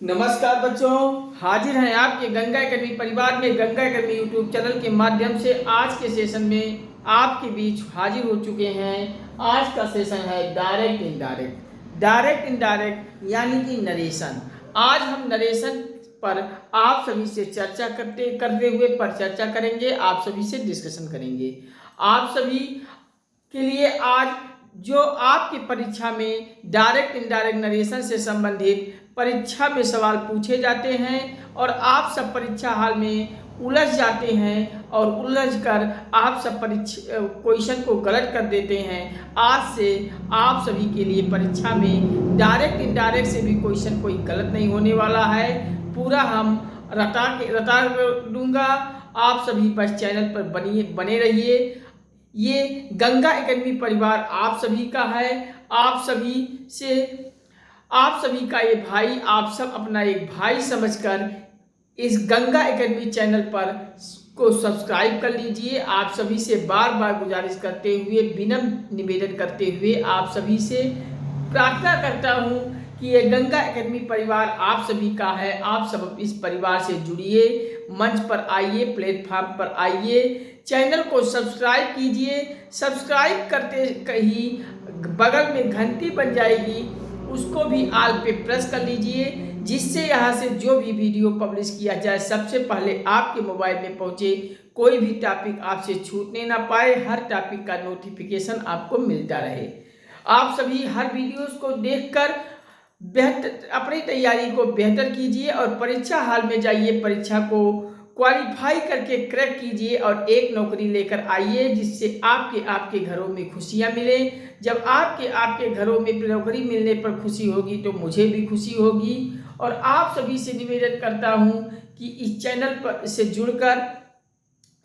नमस्कार बच्चों, हाजिर हैं आपके गंगा एकेडमी परिवार में गंगा एकेडमी यूट्यूब चैनल के माध्यम से। आज के सेशन में आपके बीच हाजिर हो चुके हैं। आज का सेशन है डायरेक्ट इनडायरेक्ट। डायरेक्ट इनडायरेक्ट यानी कि नरेशन। आज हम नरेशन पर आप सभी से चर्चा करते हुए चर्चा करेंगे, आप सभी से डिस्कशन करेंगे। आप सभी के लिए आज जो आपकी परीक्षा में डायरेक्ट इनडायरेक्ट नरेशन से संबंधित परीक्षा में सवाल पूछे जाते हैं और आप सब परीक्षा हाल में उलझ जाते हैं और उलझ कर आप सब परीक्षा क्वेश्चन को गलत कर देते हैं। आज से आप सभी के लिए परीक्षा में डायरेक्ट इनडायरेक्ट से भी क्वेश्चन कोई गलत नहीं होने वाला है। पूरा हम रटा दूंगा। आप सभी बस चैनल पर बने रहिए। ये गंगा एकेडमी परिवार आप सभी का है। आप सभी का ये भाई, आप सब अपना एक भाई समझकर इस गंगा एकेडमी चैनल पर को सब्सक्राइब कर लीजिए। आप सभी से बार बार गुजारिश करते हुए, विनम्र निवेदन करते हुए आप सभी से प्रार्थना करता हूँ कि ये गंगा एकेडमी परिवार आप सभी का है। आप सब इस परिवार से जुड़िए, मंच पर आइए, प्लेटफॉर्म पर आइए, चैनल को सब्सक्राइब कीजिए। सब्सक्राइब करते ही बगल में घंटी बन जाएगी, उसको भी आल पे प्रेस कर लीजिए, जिससे यहाँ से जो भी वीडियो पब्लिश किया जाए सबसे पहले आपके मोबाइल में पहुँचे। कोई भी टॉपिक आपसे छूटने ना पाए, हर टॉपिक का नोटिफिकेशन आपको मिलता रहे। आप सभी हर वीडियोस को देखकर बेहतर अपनी तैयारी को बेहतर कीजिए और परीक्षा हाल में जाइए, परीक्षा को क्वालिफाई करके क्रैक कीजिए और एक नौकरी लेकर आइए, जिससे आपके घरों में खुशियां मिले। जब आपके घरों में नौकरी मिलने पर खुशी होगी तो मुझे भी खुशी होगी। और आप सभी से निवेदन करता हूं कि इस चैनल पर से जुड़कर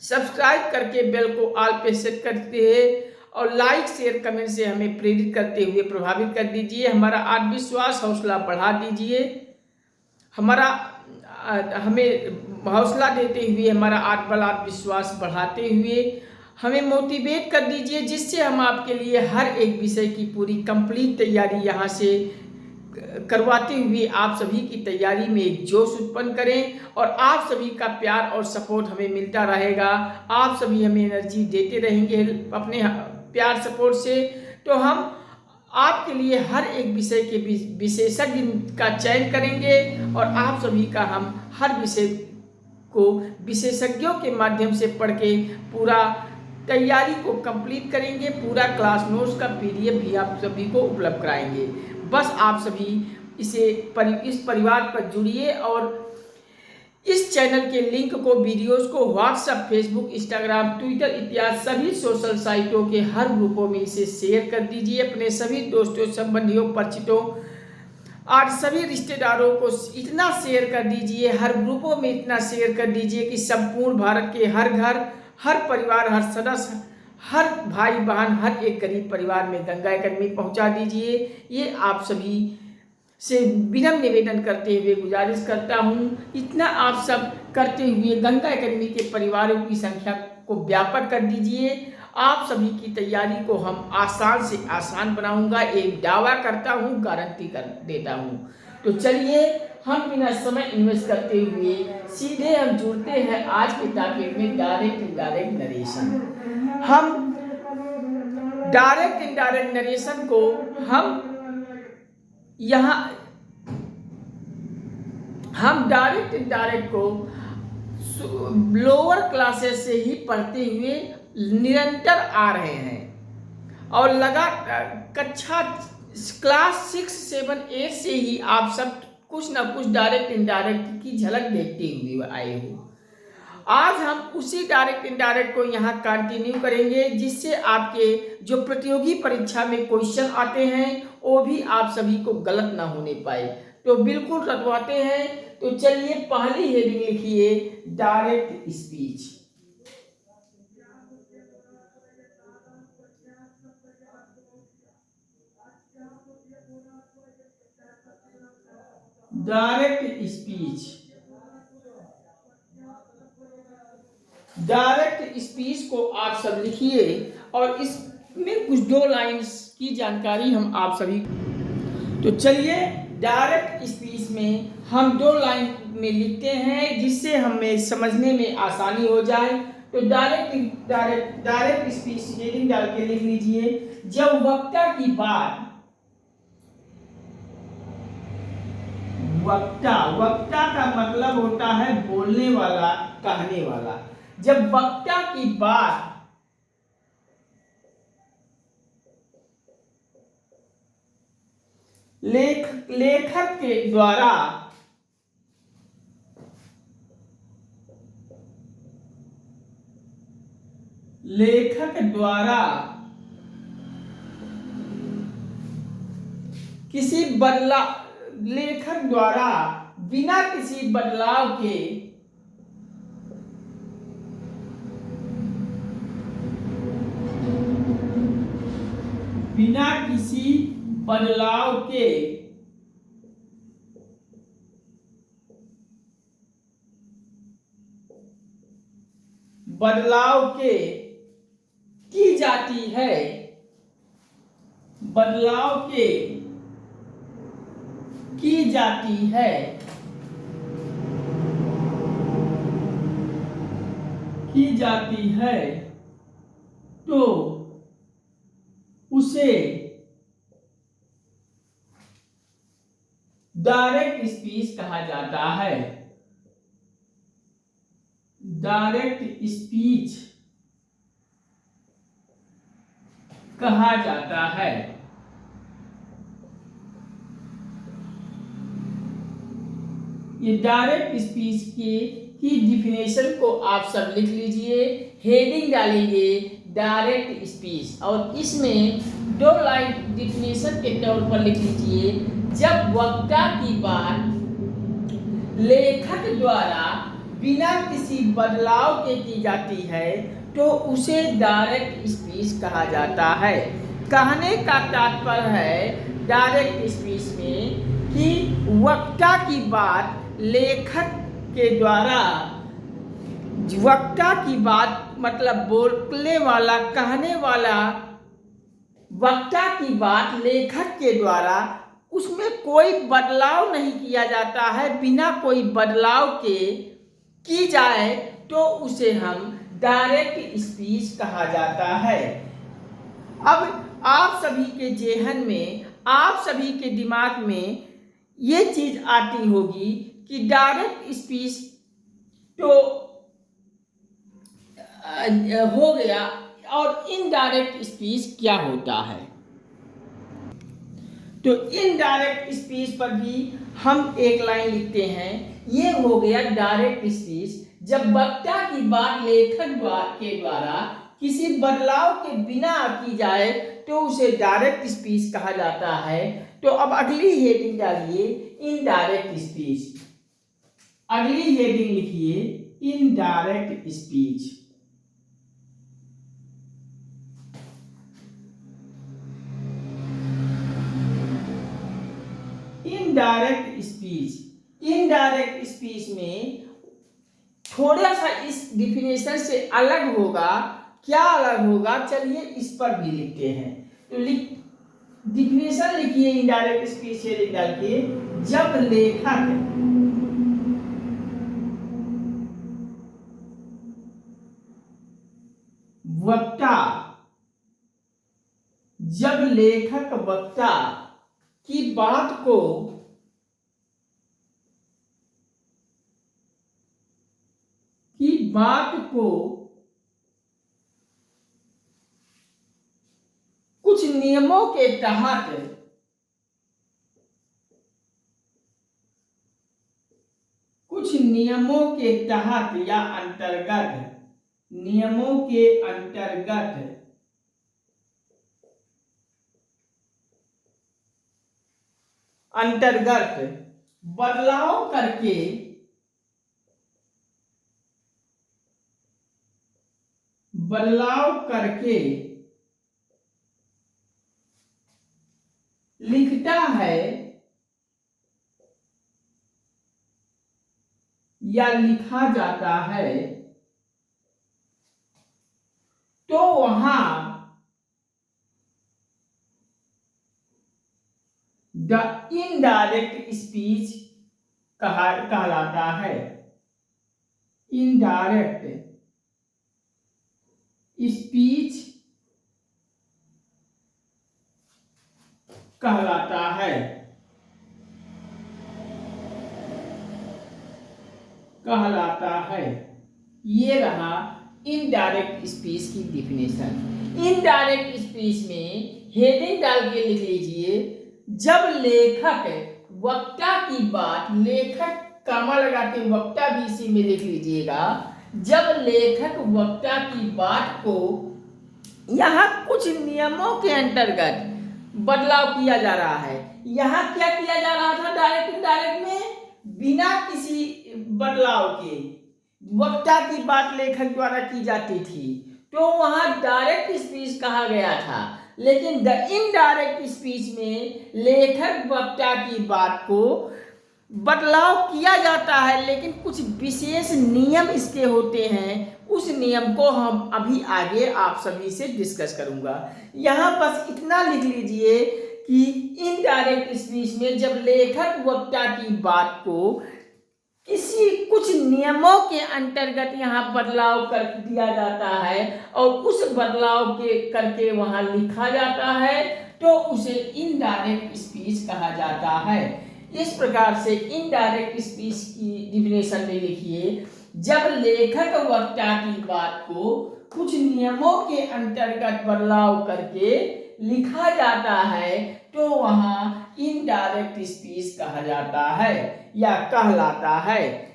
सब्सक्राइब करके बेल को ऑल पे सेट करते हैं और लाइक शेयर कमेंट से हमें प्रेरित करते हुए प्रभावित कर दीजिए। हमारा आत्मविश्वास हौसला बढ़ा दीजिए। हमें हौसला देते हुए, हमारा आत्मविश्वास बढ़ाते हुए हमें मोटिवेट कर दीजिए, जिससे हम आपके लिए हर एक विषय की पूरी कंप्लीट तैयारी यहाँ से करवाते हुए आप सभी की तैयारी में एक जोश उत्पन्न करें। और आप सभी का प्यार और सपोर्ट हमें मिलता रहेगा। आप सभी हमें एनर्जी देते रहेंगे अपने प्यार सपोर्ट से, तो हम आपके लिए हर एक विषय के विशेषज्ञ का चयन करेंगे और आप सभी का हम हर विषय को विशेषज्ञों के माध्यम से पढ़ के पूरा तैयारी को कंप्लीट करेंगे। पूरा क्लास नोट्स का पीडीएफ भी आप सभी को उपलब्ध कराएंगे। बस आप सभी इस परिवार पर जुड़िए और इस चैनल के लिंक को, वीडियोस को व्हाट्सएप, फेसबुक, इंस्टाग्राम, ट्विटर इत्यादि सभी सोशल साइटों के हर ग्रुपों में इसे शेयर कर दीजिए। अपने सभी दोस्तों, संबंधियों, परिचितों और सभी रिश्तेदारों को इतना शेयर कर दीजिए, हर ग्रुपों में इतना शेयर कर दीजिए कि संपूर्ण भारत के हर घर, हर परिवार, हर सदस्य, हर भाई बहन, हर एक गरीब परिवार में गंगा एकेडमी पहुंचा दीजिए। ये आप सभी से विनम्र निवेदन करते हुए गुजारिश करता हूँ। इतना आप सब करते हुए गंगा एकेडमी के परिवारों की संख्या को व्यापक कर दीजिए। आप सभी की तैयारी को हम आसान से आसान बनाऊंगा, एक दावा करता हूँ, गारंटी कर देता हूँ। तो चलिए हम बिना समय इन्वेस्ट करते हुए सीधे हम जुड़ते हैं आज के टॉपिक में, डायरेक्ट इनडायरेक्ट नरेशन। हम डायरेक्ट इनडायरेक्ट नरेशन को हम डायरेक्ट इनडायरेक्ट को लोअर क्लासेस से ही पढ़ते हुए निरंतर आ रहे हैं और कक्षा क्लास 6, 7, 8 से ही आप सब कुछ ना कुछ डायरेक्ट इनडायरेक्ट की झलक देखते हुए आए हो। आज हम उसी डायरेक्ट इनडायरेक्ट को यहाँ कंटिन्यू करेंगे, जिससे आपके जो प्रतियोगी परीक्षा में क्वेश्चन आते हैं वो भी आप सभी को गलत ना होने पाए। तो बिल्कुल रटवाते हैं। तो चलिए पहली हेडिंग लिखिए, direct speech. Direct speech. Direct speech को आप सब लिखिए और इसमें कुछ 2 लाइन्स की जानकारी हम आप सभी। तो चलिए डायरेक्ट स्पीच जिसमें हम 2 लाइन में लिखते हैं जिससे हमें समझने में आसानी हो जाए। तो डायरेक्ट स्पीच हेडिंग डाल के लिख लीजिए, जब वक्ता की बात, वक्ता का मतलब होता है बोलने वाला, कहने वाला। जब वक्ता की बात लेखक के द्वारा लेखक द्वारा बिना किसी बदलाव के बिना किसी बदलाव के की जाती है, की जाती है, की जाती है, तो उसे डायरेक्ट स्पीच कहा जाता है। डायरेक्ट स्पीच कहा जाता है। ये डायरेक्ट स्पीच की डिफिनेशन को आप सब लिख लीजिए, हेडिंग डालेंगे डायरेक्ट स्पीच, और इसमें 2 लाइन डिफिनेशन के तौर पर लिख लीजिए, जब वक्ता की बात लेखक द्वारा बिना किसी बदलाव के की जाती है तो उसे डायरेक्ट स्पीच कहा जाता है। कहने का तात्पर्य है डायरेक्ट स्पीच में कि वक्ता की बात लेखक के द्वारा, वक्ता की बात मतलब बोलने वाला, कहने वाला, वक्ता की बात लेखक के द्वारा उसमें कोई बदलाव नहीं किया जाता है, बिना कोई बदलाव के की जाए तो उसे हम डायरेक्ट स्पीच कहा जाता है। अब आप सभी के जेहन में, आप सभी के दिमाग में ये चीज आती होगी कि डायरेक्ट स्पीच तो हो गया, और इनडायरेक्ट स्पीच क्या होता है। तो इनडायरेक्ट स्पीच पर भी हम एक लाइन लिखते हैं, ये हो गया डायरेक्ट स्पीच, जब वक्ता की बात लेखक के द्वारा किसी बदलाव के बिना की जाए तो उसे डायरेक्ट स्पीच कहा जाता है। तो अब अगली हेडिंग डालिए इनडायरेक्ट स्पीच, अगली हेडिंग लिखिए इनडायरेक्ट स्पीच। इनडायरेक्ट स्पीच में थोड़ा सा इस डिफिनेशन से अलग होगा। क्या अलग होगा, चलिए इस पर भी लिखते हैं। तो डिफिनेशन लिखिए इनडायरेक्ट स्पीच से निकाल के, जब लेखक वक्ता, जब लेखक वक्ता की बात को कुछ नियमों के तहत या नियमों के अंतर्गत बदलाव करके लिखता है या लिखा जाता है तो वहां द इनडायरेक्ट स्पीच कहलाता है। इनडायरेक्ट स्पीच कहलाता है। ये रहा इनडायरेक्ट स्पीच की डिफिनेशन। इनडायरेक्ट स्पीच में हेडिंग डाल के लिख लीजिए, जब लेखक वक्ता की बात, लेखक कामा लगा के वक्ता भी इसी में लिख लीजिएगा, जब लेखक वक्ता की बात को यहाँ कुछ नियमों के अंतर्गत बदलाव किया जा रहा है। यहाँ क्या किया जा रहा था डायरेक्ट इनडायरेक्ट में, बिना किसी बदलाव के वक्ता की बात लेखक द्वारा की जाती थी, तो वहां डायरेक्ट स्पीच कहा गया था। लेकिन द इनडायरेक्ट स्पीच में लेखक वक्ता की बात को बदलाव किया जाता है, लेकिन कुछ विशेष नियम इसके होते हैं। उस नियम को हम अभी आगे आप सभी से डिस्कस करूंगा। यहाँ बस इतना लिख लीजिए कि इनडायरेक्ट स्पीच में जब लेखक वक्ता की बात को किसी कुछ नियमों के अंतर्गत यहाँ बदलाव कर दिया जाता है और उस बदलाव के करके वहाँ लिखा जाता है, तो उसे इनडायरेक्ट स्पीच कहा जाता है। इस प्रकार से इनडायरेक्ट स्पीच की डिफिनेशन में लिखिए, जब लेखक वक्ता की बात को कुछ नियमों के अंतर्गत बदलाव करके लिखा जाता है, तो वहाँ इनडायरेक्ट स्पीच कहा जाता है या कहलाता है।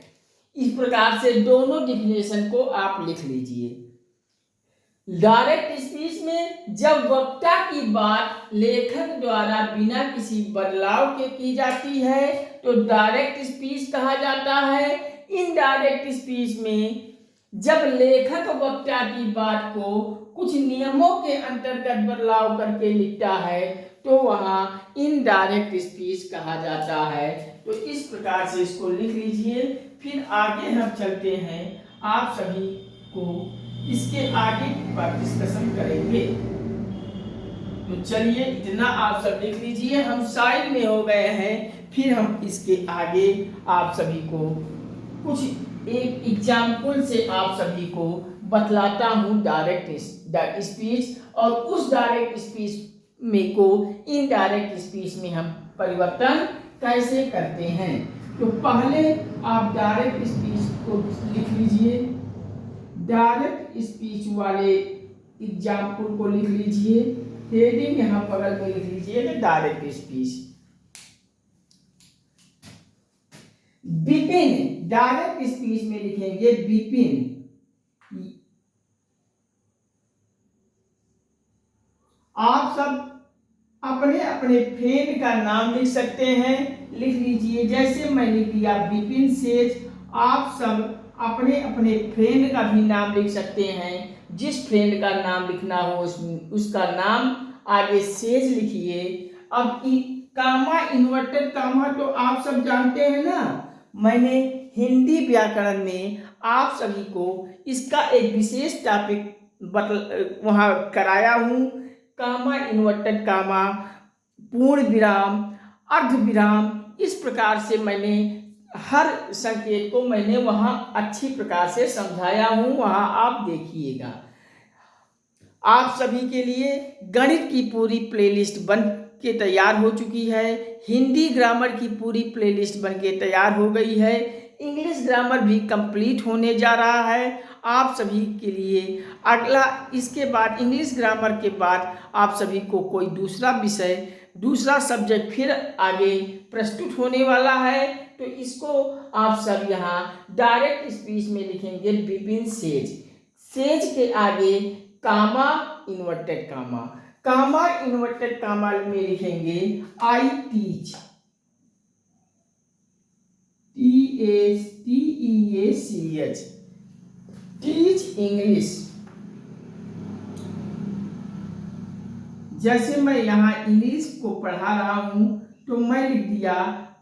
इस प्रकार से दोनों डिफिनेशन को आप लिख लीजिए। डायरेक्ट स्पीच में जब वक्ता की बात लेखक द्वारा बिना किसी बदलाव के की जाती है, तो डायरेक्ट स्पीच कहा जाता है। इनडायरेक्ट स्पीच में जब लेखक वक्ता की बात को कुछ नियमों के अंतर्गत बदलाव करके लिखता है, तो वहाँ इनडायरेक्ट स्पीच कहा जाता है। तो इस प्रकार से इसको लिख लीजिए। फिर आगे हम चलते हैं, आप सभी को इसके आगे पर डिस्कशन करेंगे। तो चलिए इतना आप सब लिख लीजिए, हम साइड में हो गए हैं। फिर हम इसके आगे आप सभी को कुछ एक एग्जाम्पल से आप सभी को बतलाता हूँ डायरेक्ट स्पीच, और उस डायरेक्ट स्पीच में को इनडायरेक्ट स्पीच में हम परिवर्तन कैसे करते हैं। तो पहले आप डायरेक्ट स्पीच को लिख लीजिए, डायरेक्ट स्पीच वाले एग्जाम्पल को लिख लीजिए, हेडिंग यहाँ बगल में लिख लीजिए direct speech. Vipin, direct speech में लिखेंगे विपिन। आप सब अपने अपने फ्रेंड का नाम लिख सकते हैं, लिख लीजिए। जैसे मैंने किया विपिन सेज, आप सब अपने अपने फ्रेंड का भी नाम लिख सकते हैं। जिस फ्रेंड का नाम लिखना हो उसका नाम आगे सेज लिखिए। अब कामा, इन्वर्टेड कामा तो आप सब जानते हैं ना, मैंने हिंदी व्याकरण में आप सभी को इसका एक विशेष टॉपिक वहाँ कराया हूँ। कामा, इन्वर्टेड कामा, पूर्ण विराम, अर्ध विराम, इस प्रकार से मैंने हर संकेत को मैंने वहाँ अच्छी प्रकार से समझाया हूँ, वहाँ आप देखिएगा। आप सभी के लिए गणित की पूरी प्लेलिस्ट बन के तैयार हो चुकी है, हिंदी ग्रामर की पूरी प्लेलिस्ट बन के तैयार हो गई है, इंग्लिश ग्रामर भी कंप्लीट होने जा रहा है आप सभी के लिए। अगला इसके बाद इंग्लिश ग्रामर के बाद आप सभी को कोई दूसरा विषय, दूसरा सब्जेक्ट फिर आगे प्रस्तुत होने वाला है। तो इसको आप सब यहाँ डायरेक्ट स्पीच में लिखेंगे विपिन सेज, सेज के आगे कामा, इन्वर्टेड कामा, कामा इन्वर्टेड कामा में लिखेंगे I teach, TEACH, teach English. जैसे मैं यहाँ इंग्लिश को पढ़ा रहा हूँ तो मैं लिख दिया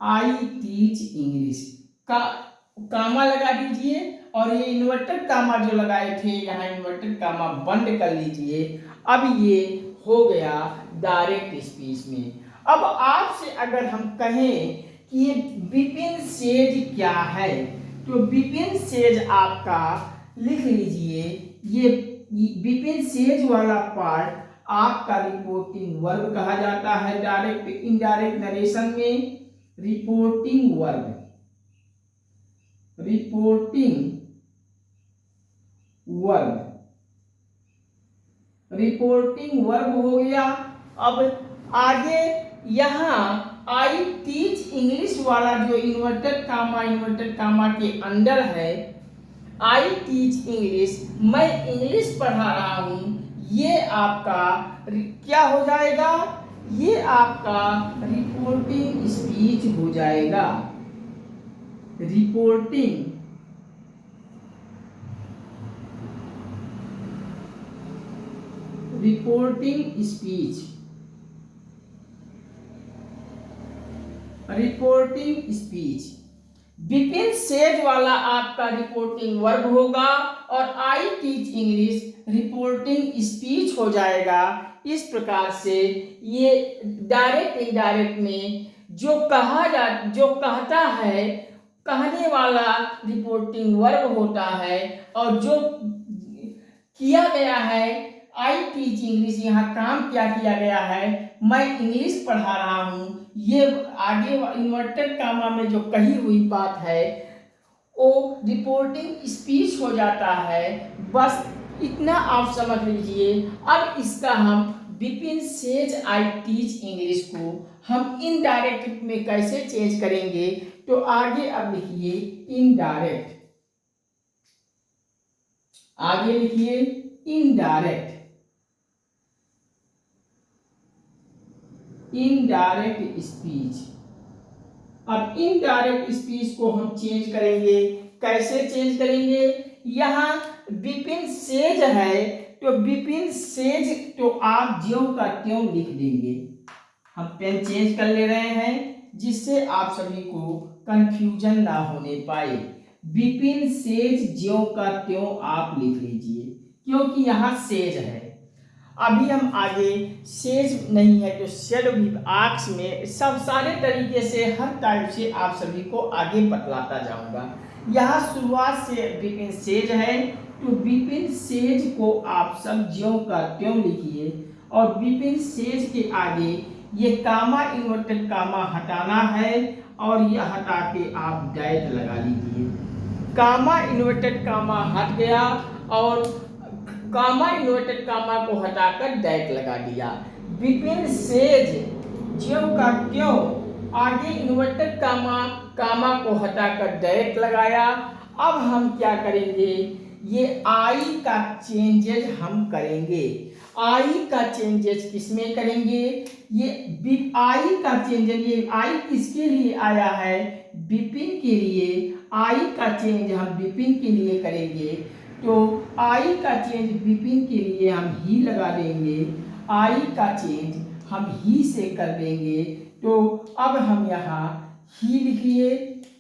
आई टीच इंग्लिश, कामा लगा दीजिए, और ये इन्वर्टेड कामा जो लगाए थे यहाँ इन्वर्टेड कामा बंद कर लीजिए। अब ये हो गया डायरेक्ट स्पीच में। अब आपसे अगर हम कहें कि विपिन सेज क्या है। तो विपिन सेज आपका लिख लीजिए, ये विपिन सेज वाला पार्ट आपका रिपोर्टिंग वर्ब कहा जाता है। डायरेक्ट इनडायरेक्ट नरेशन में reporting verb, reporting verb, reporting verb हो गया। अब आगे यहाँ आई टीच इंग्लिश वाला जो इन्वर्टेड कामा के अंदर है, आई टीच इंग्लिश, मैं इंग्लिश पढ़ा रहा हूं, ये आपका क्या हो जाएगा, ये आपका रिपोर्टिंग स्पीच हो जाएगा। Reporting speech, reporting speech. Vipin says वाला आपका रिपोर्टिंग वर्ब होगा और आई टीच इंग्लिश रिपोर्टिंग स्पीच हो जाएगा। इस प्रकार से ये डायरेक्ट इनडायरेक्ट में जो कहता है, कहने वाला रिपोर्टिंग वर्ब होता है, और जो किया गया है आई टीच इंग्लिश, यहाँ काम क्या किया गया है, मैं इंग्लिश पढ़ा रहा हूँ, ये आगे इन्वर्टेड कामा में जो कही हुई बात है वो रिपोर्टिंग स्पीच हो जाता है। बस इतना आप समझ लीजिए। अब इसका हम Vipin says I teach English को हम इनडायरेक्ट में कैसे चेंज करेंगे, तो आगे अब लिखिए इनडायरेक्ट, आगे लिखिए इनडायरेक्ट, इनडायरेक्ट स्पीच। अब इनडायरेक्ट स्पीच को हम चेंज करेंगे, कैसे चेंज करेंगे, यहाँ विपिन सेज है तो विपिन सेज तो आप ज्यों का त्यों लिख देंगे। हम पेन चेंज कर ले रहे हैं जिससे आप सभी को कंफ्यूजन ना होने पाए। विपिन सेज ज्यों का त्यों आप लिख लीजिए, क्योंकि यहाँ सेज है। अभी हम आगे सेज नहीं है तो शेड भी आर्क्स में सब सारे तरीके से हर टाइप से आप सभी को आगे बतलाता जाऊंगा। यहाँ शुरुआत से विपिन सेज है तो विपिन सेज को आप सब ज्यों का त्यों लिखिए, और विपिन सेज के आगे ये कामा इन्वर्टेड कामा हटाना है और ये हटा के आप डैट लगा लीजिए। कामा इन्वर्टेड कामा हट गया और कामा इन्वर्टेड कामा को हटाकर डैट लगा दिया। विपिन सेज ज्यों का त्यों, आगे इन्वर्टेड कामा को हटाकर डैट लगाया। अब हम क्या करेंगे, ये आई का चेंजेज हम करेंगे। आई का चेंजेज किसमें करेंगे, ये आई का चेंजेज, ये आई किसके लिए आया है, विपिन के लिए। आई का चेंज हम विपिन के लिए करेंगे तो आई का चेंज विपिन के लिए हम ही लगा देंगे। आई का चेंज हम ही से कर देंगे। तो अब हम यहाँ ही लिखिए,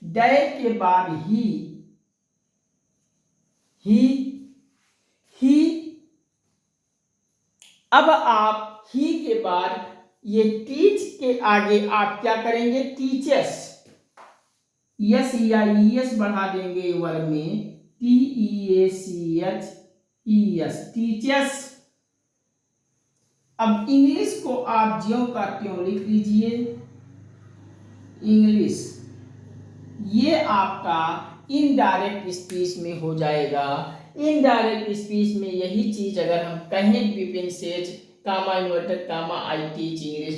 डैट के बाद ही अब आप ही के बाद ये टीच के आगे आप क्या करेंगे, टीचर्स, यस या ईएस बढ़ा देंगे वर्ब में, TEACHES, टीचर्स। अब इंग्लिश को आप ज्यों का त्यों लिख लीजिए, इंग्लिश। ये आपका इनडायरेक्ट स्पीच में हो जाएगा। इनडायरेक्ट स्पीच में यही चीज अगर हम कहें, Vipin says comma inverted comma I teach English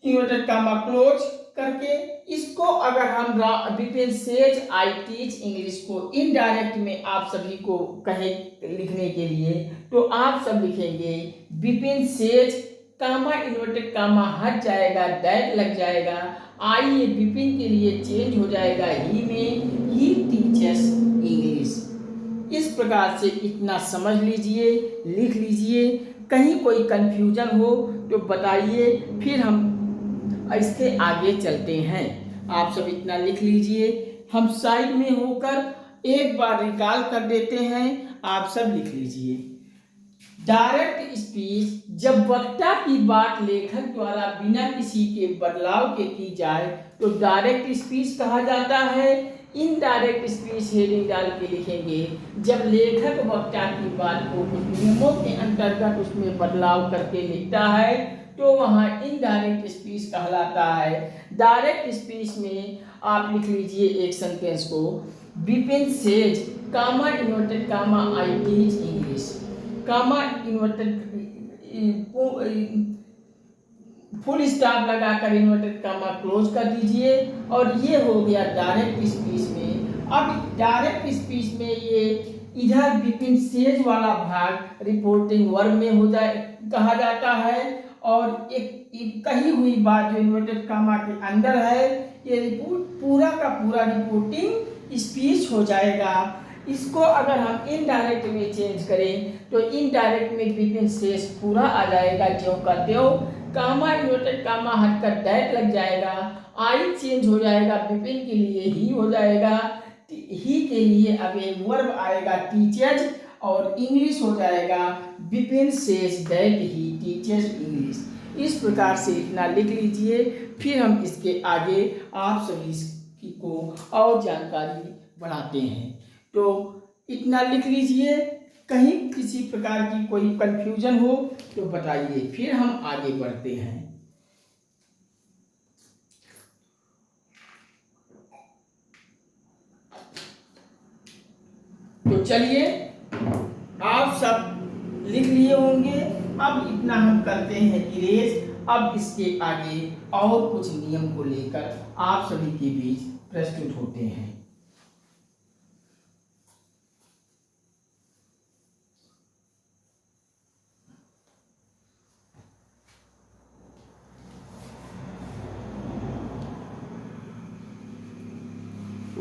inverted comma close करके, इसको अगर हम Vipin says I teach English को इनडायरेक्ट में आप सभी को कहें लिखने के लिए, तो आप सब लिखेंगे विपिन सेज कामा इन्वर्टेड कामा हट जाएगा, दैट लग जाएगा, आई ये विपिन के लिए चेंज हो जाएगा ही में, ही टीचर्स इंग्लिश। इस प्रकार से इतना समझ लीजिए, लिख लीजिए। कहीं कोई कंफ्यूजन हो तो बताइए, फिर हम इसके आगे चलते हैं। आप सब इतना लिख लीजिए, हम साइड में होकर एक बार रिकॉल कर देते हैं, आप सब लिख लीजिए। डायरेक्ट स्पीच जब वक्ता की बात लेखक द्वारा बिना किसी के बदलाव के की जाए तो डायरेक्ट स्पीच कहा जाता है। इनडायरेक्ट स्पीच हेडिंग डाल के लिखेंगे जब लेखक वक्ता की बात को कुछ नियमों के अंतर्गत उसमें बदलाव करके लिखता है तो वहाँ इनडायरेक्ट स्पीच कहलाता है। डायरेक्ट स्पीच में आप लिख लीजिए एक सेंटेंस को, Vipin says comma inverted comma I teach English, comma inverted full stop लगाकर इन्वर्टेड कामा क्लोज कर दीजिए और ये हो गया डायरेक्ट स्पीच में। अब डायरेक्ट स्पीच में ये इधर विपिन सेज वाला भाग रिपोर्टिंग वर्ब में हो जाए कहा जाता है और एक कही हुई बात जो इन्वर्टेड कामा के अंदर है ये रिपोर्ट पूरा का पूरा रिपोर्टिंग स्पीच हो जाएगा। इसको अगर हम इनडायरेक्ट में चेंज करें तो इनडायरेक्ट में विपिन सेज पूरा आ जाएगा ज्यों का त्यों, कामा इन्वर्टेड कामा हटकर दैट लग जाएगा, आई चेंज हो जाएगा विपिन के लिए ही हो जाएगा, ही के लिए अब एक वर्ब आएगा टीचर्स और इंग्लिश हो जाएगा Vipin says that he teachers English. इस प्रकार से इतना लिख लीजिए, फिर हम इसके आगे आप सभी को और जानकारी बढ़ाते हैं। तो इतना लिख लीजिए, कहीं किसी प्रकार की कोई कंफ्यूजन हो तो बताइए, फिर हम आगे बढ़ते हैं। तो चलिए आप सब लिख लिए होंगे, अब इतना हम करते हैं इरेज। अब इसके आगे और कुछ नियम को लेकर आप सभी के बीच प्रस्तुत होते हैं।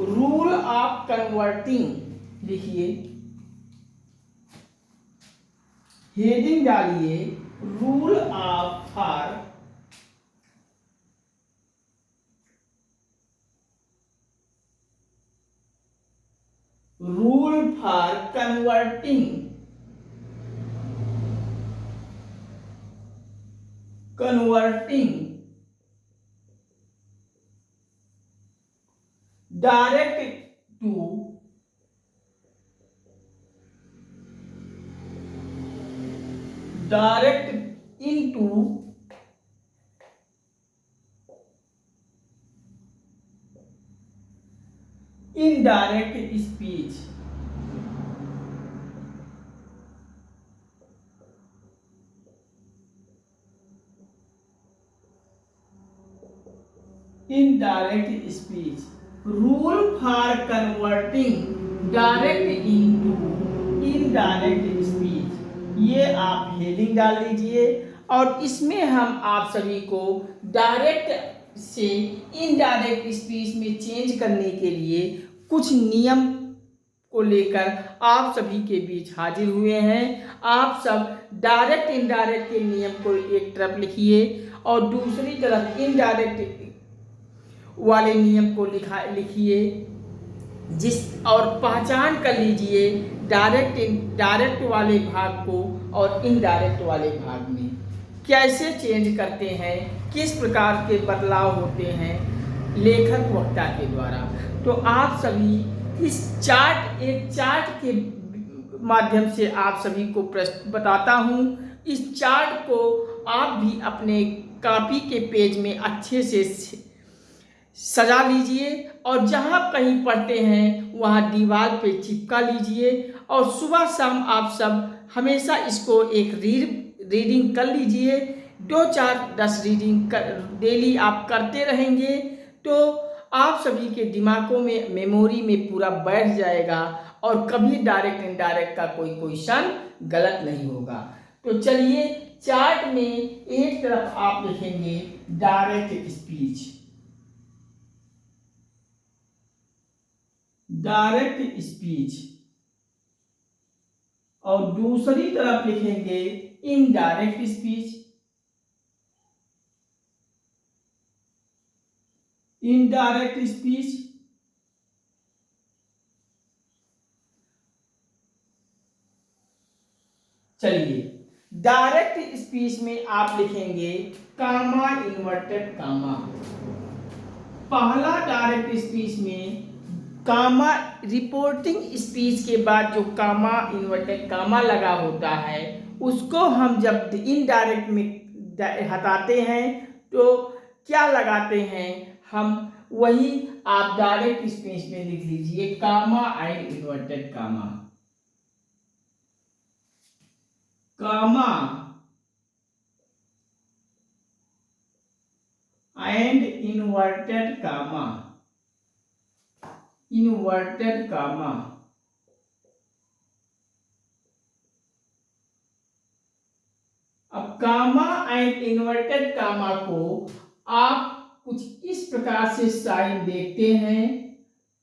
रूल ऑफ कन्वर्टिंग लिखिए, हेडिंग डालिए rule of for converting direct to direct into indirect speech. Indirect speech, rule for converting direct into indirect speech, ये आप हेडिंग डाल लीजिए और इसमें हम आप सभी को डायरेक्ट से इनडायरेक्ट स्पीच में चेंज करने के लिए कुछ नियम को लेकर आप सभी के बीच हाजिर हुए हैं। आप सब डायरेक्ट इनडायरेक्ट के नियम को एक तरफ लिखिए और दूसरी तरफ इनडायरेक्ट वाले नियम को लिखिए जिस और पहचान कर लीजिए डायरेक्ट वाले भाग को और इनडायरेक्ट वाले भाग में कैसे चेंज करते हैं, किस प्रकार के बदलाव होते हैं लेखक वक्ता के द्वारा। तो आप सभी इस एक चार्ट के माध्यम से आप सभी को बताता हूँ। इस चार्ट को आप भी अपने कॉपी के पेज में अच्छे से सजा लीजिए और जहाँ कहीं पढ़ते हैं वहाँ दीवार पे चिपका लीजिए और सुबह शाम आप सब हमेशा इसको एक रीडिंग कर लीजिए। 2, 4, 10 रीडिंग डेली आप करते रहेंगे तो आप सभी के दिमागों में मेमोरी में पूरा बैठ जाएगा और कभी डायरेक्ट इनडायरेक्ट का कोई क्वेश्चन गलत नहीं होगा। तो चलिए चार्ट में एक तरफ आप लिखेंगे डायरेक्ट स्पीच, डायरेक्ट स्पीच और दूसरी तरफ लिखेंगे इनडायरेक्ट स्पीच, इनडायरेक्ट स्पीच। चलिए डायरेक्ट स्पीच में आप लिखेंगे कामा इन्वर्टेड कामा। पहला डायरेक्ट स्पीच में कामा, रिपोर्टिंग स्पीच के बाद जो कामा इन्वर्टेड कामा लगा होता है उसको हम जब इनडायरेक्ट में हटाते हैं तो क्या लगाते हैं हम, वही आप डायरेक्ट स्पीच में लिख लीजिए comma and inverted comma. Comma and inverted comma, inverted comma. अब कामा एंड इन्वर्टेड कामा को आप कुछ इस प्रकार से साइन देखते हैं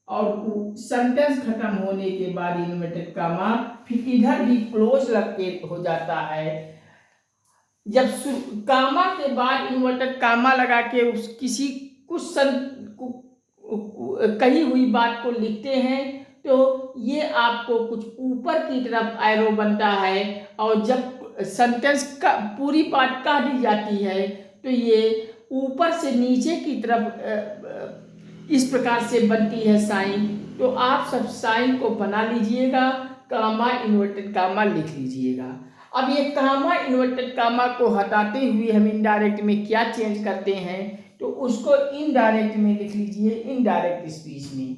और सेंटेंस खत्म होने के बाद इन्वर्टेड कामा, फिर इधर भी क्लोज लग के हो जाता है। जब कामा के बाद इन्वर्टेड कामा लगा के उस किसी कुछ कही हुई बात को लिखते हैं तो ये आपको कुछ ऊपर की तरफ एरो बनता है, और जब सेंटेंस का पूरी बात कह दी जाती है तो ये ऊपर से नीचे की तरफ इस प्रकार से बनती है साइन। तो आप सब साइन को बना लीजिएगा, कामा इन्वर्टेड कामा लिख लीजिएगा। अब ये कामा इन्वर्टेड कामा को हटाते हुए हम इनडायरेक्ट में क्या चेंज करते हैं तो उसको इनडायरेक्ट में लिख लीजिए, इनडायरेक्ट स्पीच में।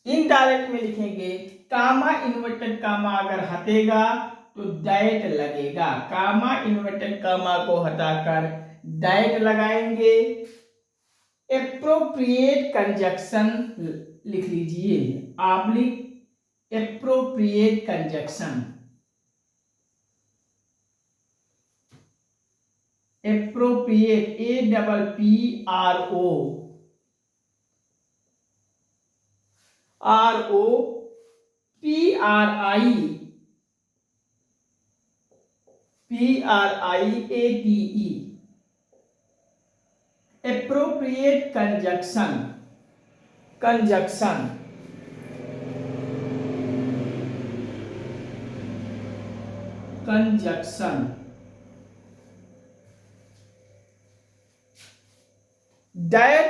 इनडायरेक्ट में लिखेंगे कामा इन्वर्टेड कामा अगर हटेगा तो दैट लगेगा, कामा इन्वर्टेड कामा को हटाकर दैट लगाएंगे। एप्रोप्रिएट कंजक्शन लिख लीजिए, oblique appropriate conjunction, appropriate APPRO, PRIATE, appropriate conjunction, conjunction. Conjunction that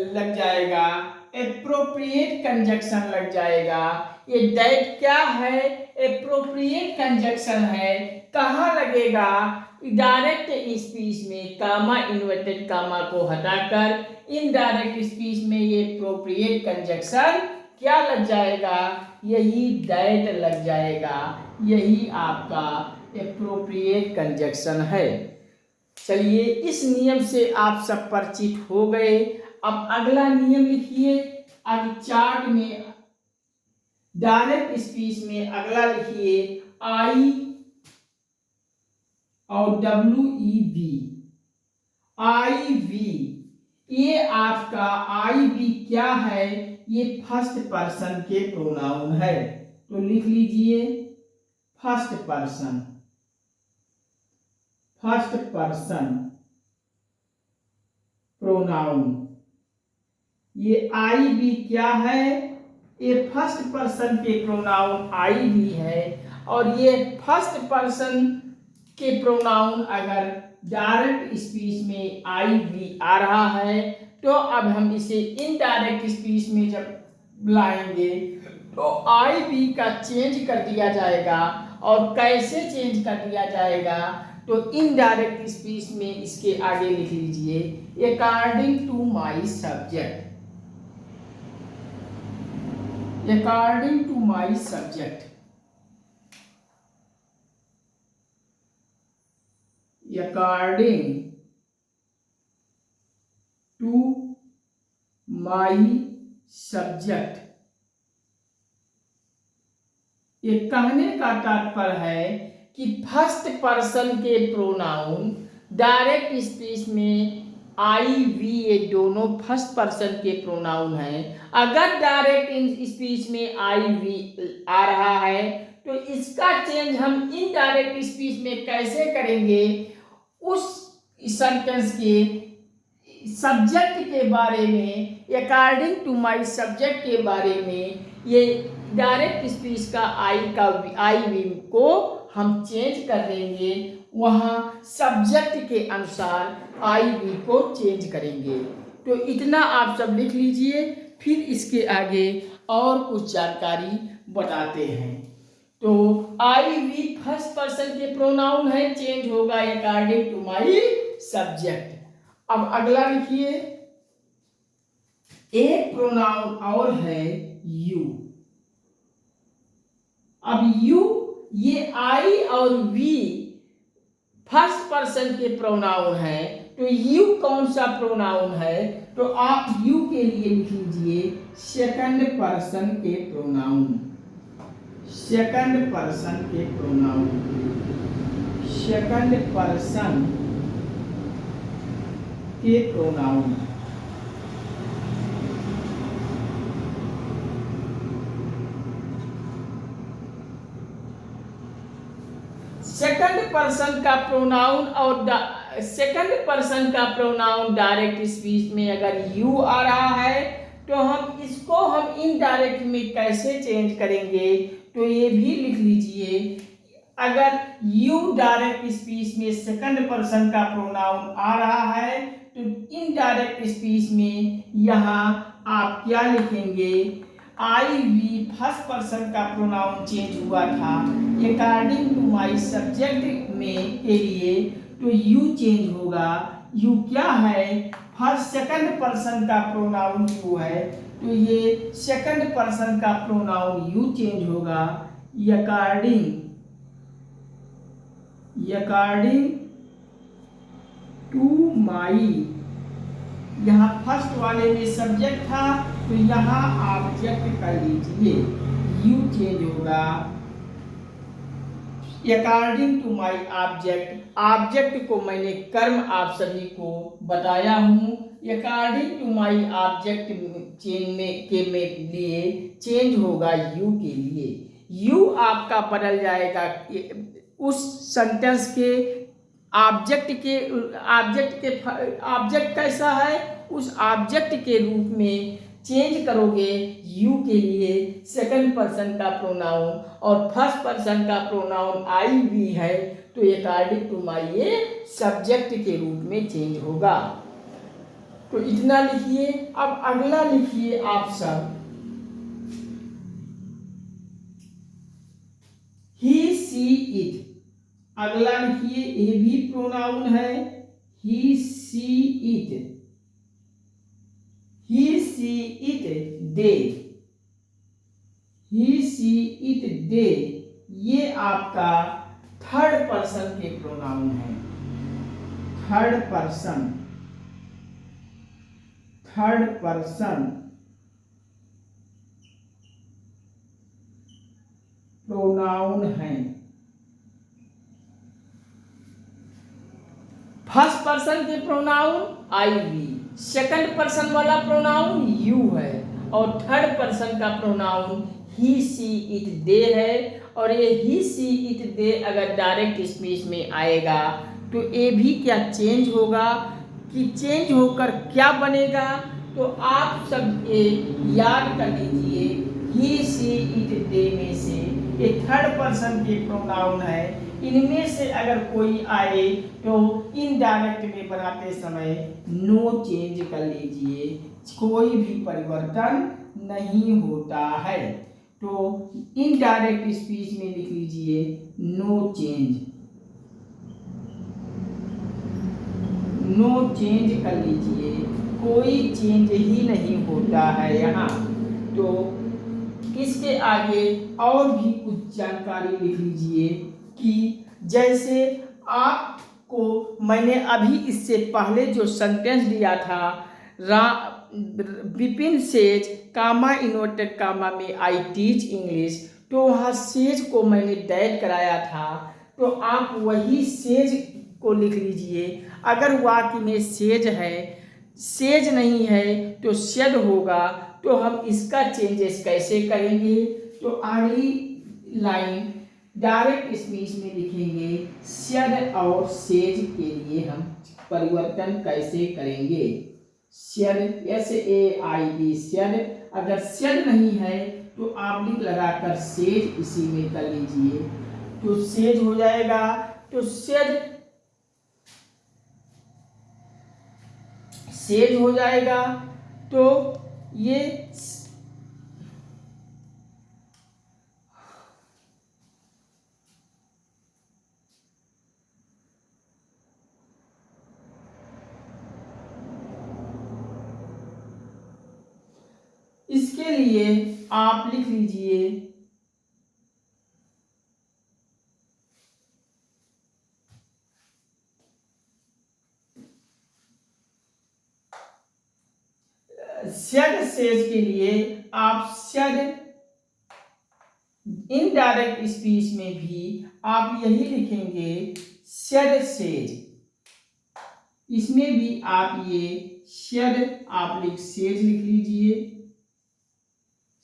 लग जाएगा, एप्रोप्रिएट कंजक्शन लग जाएगा। ये दैट क्या है, एप्रोप्रिएट कंजक्शन है। कहाँ लगेगा, डायरेक्ट स्पीच में कामा इन्वर्टेड कामा को हटाकर इनडायरेक्ट स्पीच में ये एप्रोप्रिएट कंजक्शन क्या लग जाएगा, यही दैट लग जाएगा। यही आपका एप्रोप्रिएट कंजक्शन है। चलिए इस नियम से आप सब परिचित हो गए। अब अगला नियम लिखिए, अब चार्ट में डायरेक्ट स्पीच में अगला लिखिए आई और WEV, IV। ये आपका IV क्या है, ये फर्स्ट पर्सन के प्रोनाउन है, तो लिख लीजिए first person, first person pronoun. ये IV क्या है, ये फर्स्ट पर्सन के प्रोनाउन IV है, और ये फर्स्ट पर्सन के प्रोनाउन अगर डायरेक्ट स्पीच में IV आ रहा है तो अब हम इसे इनडायरेक्ट स्पीच में जब लाएंगे तो IV का चेंज कर दिया जाएगा। और कैसे चेंज कर दिया जाएगा, तो इनडायरेक्ट स्पीच में इसके आगे लिख लीजिए according to my subject, according to my subject, according to my subject. ये कहने का तात्पर्य है कि फर्स्ट पर्सन के प्रोनाउन डायरेक्ट स्पीच में IV ये दोनों फर्स्ट पर्सन के प्रोनाउन हैं। अगर डायरेक्ट स्पीच में IV आ रहा है तो इसका चेंज हम इनडायरेक्ट स्पीच में कैसे करेंगे, उस सेंटेंस के सब्जेक्ट के बारे में, अकॉर्डिंग टू माय सब्जेक्ट के बारे में ये डायरेक्ट स्पीच का आई वी को हम चेंज कर देंगे, वहाँ सब्जेक्ट के अनुसार आई वी को चेंज करेंगे। तो इतना आप सब लिख लीजिए, फिर इसके आगे और कुछ जानकारी बताते हैं। तो आई वी फर्स्ट पर्सन के प्रोनाउन है, चेंज होगा अकॉर्डिंग टू माई सब्जेक्ट। अब अगला लिखिए, एक प्रोनाउन और है यू। अब यू, ये आई और वी फर्स्ट पर्सन के प्रोनाउन है, तो यू कौन सा प्रोनाउन है? तो आप यू के लिए लिख लीजिए सेकंड पर्सन के प्रोनाउन, सेकंड पर्सन के प्रोनाउन, सेकंड पर्सन के प्रोनाउन। सेकंड पर्सन का प्रोनाउन और सेकंड पर्सन का प्रोनाउन डायरेक्ट स्पीच में अगर यू आ रहा है, तो हम इसको हम इनडायरेक्ट में कैसे चेंज करेंगे? तो ये भी लिख लीजिए, अगर यू डायरेक्ट स्पीच में सेकंड पर्सन का प्रोनाउन आ रहा है, तो इनडायरेक्ट स्पीच में यहाँ आप क्या लिखेंगे? आई वी फर्स्ट पर्सन का प्रोनाउन चेंज हुआ था अकॉर्डिंग टू माई सब्जेक्ट में के लिए, तो यू चेंज होगा। यू क्या है? फर्स्ट सेकंड पर्सन का प्रोनाउन यू है, तो ये सेकंड पर्सन का प्रोनाउन यू चेंज होगा अकॉर्डिंग टू माई। यहाँ फर्स्ट वाले में सब्जेक्ट था, तो यहाँ ऑब्जेक्ट कर लीजिए, यू चेंज होगा according to my object. Object को मैंने कर्म आप सभी को बताया हूँ। अकॉर्डिंग टू माई ऑब्जेक्ट के लिए चेंज होगा यू के लिए। यू आपका बदल जाएगा उस सेंटेंस के ऑब्जेक्ट कैसा है, उस ऑब्जेक्ट के रूप में चेंज करोगे यू के लिए सेकंड पर्सन का प्रोनाउन, और फर्स्ट पर्सन का प्रोनाउन आई वी है, तो अकॉर्डिंग टू माई ये सब्जेक्ट के रूप में चेंज होगा। तो इतना लिखिए। अब अगला लिखिए आप सब, ही सी इट। अगला लिखिए, ये भी प्रोनाउन है, he she it, he see it they, he see it they, ये आपका थर्ड पर्सन के प्रोनाउन है। थर्ड पर्सन प्रोनाउन है। फर्स्ट पर्सन के pronoun I we, second person वाला प्रोनाउन यू है, और थर्ड पर्सन का pronoun he she it they है। और ये ही सी इट दे अगर डायरेक्ट स्पीच में आएगा, तो ये भी क्या चेंज होगा कि चेंज होकर क्या बनेगा? तो आप सब ये याद कर लीजिए, ही सी इट दे में से ये थर्ड पर्सन के प्रोनाउन है। इनमें से अगर कोई आए तो इनडायरेक्ट में बनाते समय नो चेंज कर लीजिए, कोई भी परिवर्तन नहीं होता है। तो इनडायरेक्ट स्पीच में लिख लीजिए नो चेंज, नो चेंज कर लीजिए, कोई चेंज ही नहीं होता है यहाँ। तो इसके आगे और भी कुछ जानकारी लिख लीजिए कि जैसे आपको मैंने अभी इससे पहले जो सेंटेंस दिया था, Vipin says comma inverted comma में आई टीच इंग्लिश, तो वहाँ सेज को मैंने डैड कराया था, तो आप वही सेज को लिख लीजिए। अगर वाक्य में सेज है, सेज नहीं है तो शेड होगा, तो हम इसका चेंजेस कैसे करेंगे? तो अगली लाइन डायरेक्ट स्पीच में लिखेंगे शेड और सेज के लिए हम परिवर्तन कैसे करेंगे? Said, SAID said. अगर शेड नहीं है तो ऑब्लिक लगाकर सेज इसी में कर लीजिए, तो सेज हो जाएगा। तो सेज हो जाएगा। तो ये इसके लिए आप लिख लीजिए शेड सेज के लिए आप शेड इनडायरेक्ट स्पीच में भी आप यही लिखेंगे शेड सेज, इसमें भी आप ये शेड आप सेज लिख लीजिए,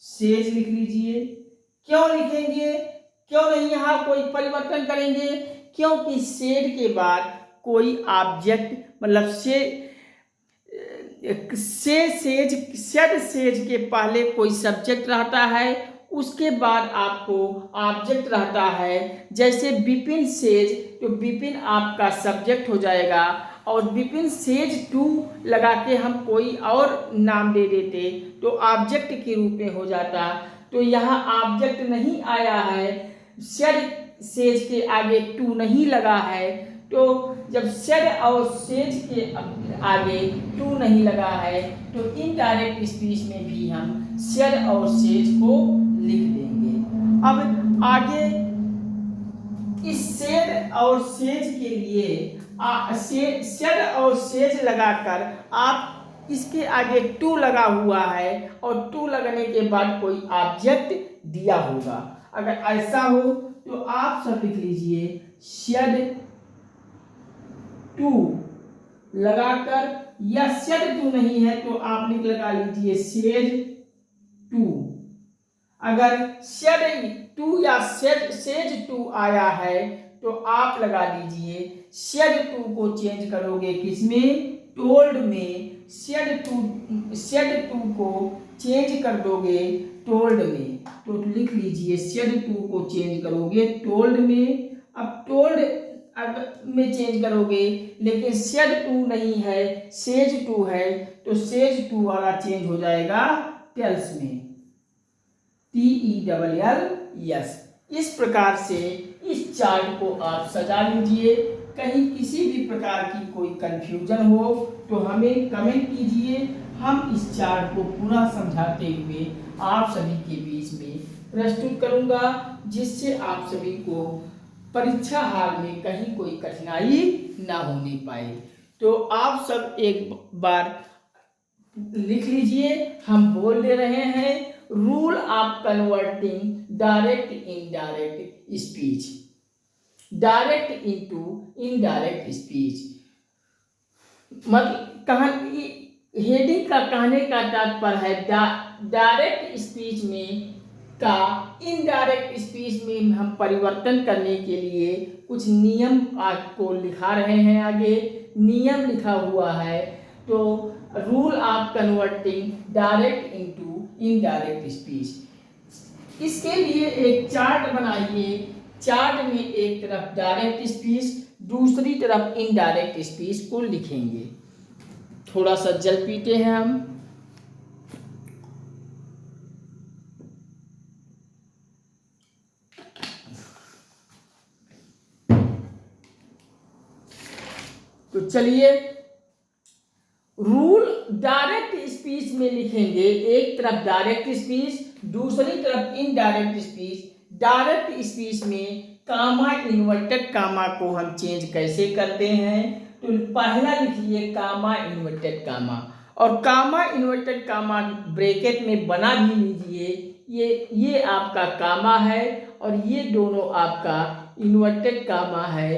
सेज लिख लीजिए। क्यों लिखेंगे, क्यों नहीं यहाँ कोई परिवर्तन करेंगे? क्योंकि शेड के बाद कोई ऑब्जेक्ट मतलब शेड सेज के पहले कोई सब्जेक्ट रहता है, उसके बाद आपको ऑब्जेक्ट रहता है। जैसे विपिन सेज, तो विपिन आपका सब्जेक्ट हो जाएगा, और विपिन सेज 2 लगा के हम कोई और नाम दे देते तो ऑब्जेक्ट के रूप में हो जाता। तो यहाँ ऑब्जेक्ट नहीं आया है, शेड सेज के आगे 2 नहीं लगा है, तो जब शेड और सेज के आगे 2 नहीं लगा है तो इनडायरेक्ट स्पीच में भी हम शेड और सेज को लिख देंगे। अब आगे इस शेड और सेज के लिए शेड और सेज लगाकर आप इसके आगे 2 लगा हुआ है और 2 लगने के बाद कोई ऑब्जेक्ट दिया होगा। अगर ऐसा हो तो आप सब लिख लीजिए शेड 2 लगाकर, या शेड 2 नहीं है तो आप लगा लीजिए सेज 2। अगर शेड 2 या सेज 2 आया है तो आप लगा दीजिए शेड 2 को चेंज करोगे किसमें, टोल्ड में। शेड 2 को चेंज कर दोगे टोल्ड में, तो लिख लीजिए शेड 2 को चेंज करोगे टोल्ड में। अब टोल्ड में चेंज करोगे, लेकिन शेड 2 नहीं है, सेज 2 है, तो सेज 2 वाला चेंज हो जाएगा टेल्स में, TELLS। इस प्रकार से इस चार्ट को आप सजा लीजिए। कहीं किसी भी प्रकार की कोई कंफ्यूजन हो तो हमें कमेंट कीजिए, हम इस चार्ट को पूरा समझाते हुए आप सभी के बीच में प्रस्तुत करूंगा, जिससे आप सभी को परीक्षा हाल में कहीं कोई कठिनाई ना होने पाए। तो आप सब एक बार लिख लीजिए, हम बोल दे रहे हैं, rule of converting direct indirect speech, direct into indirect speech. मतलब हेडिंग का कहने का तात्पर्य है डायरेक्ट स्पीच में का इनडायरेक्ट स्पीच में हम परिवर्तन करने के लिए कुछ नियम आपको लिखा रहे हैं। आगे नियम लिखा हुआ है, तो rule of converting direct into indirect speech. इसके लिए एक चार्ट बनाइए। चार्ट में एक तरफ डायरेक्ट स्पीच, दूसरी तरफ इनडायरेक्ट स्पीच को लिखेंगे। थोड़ा सा जल पीते हैं हम। तो चलिए, रूल डायरेक्ट स्पीच में लिखेंगे, एक तरफ डायरेक्ट स्पीच, दूसरी तरफ इनडायरेक्ट स्पीच। डायरेक्ट स्पीच में कामा इन्वर्टेड कामा को हम चेंज कैसे करते हैं, तो पहला लिखिए कामा इन्वर्टेड कामा, और कामा इन्वर्टेड कामा ब्रैकेट में बना भी लीजिए। ये आपका कामा है और ये दोनों आपका इन्वर्टेड कामा है।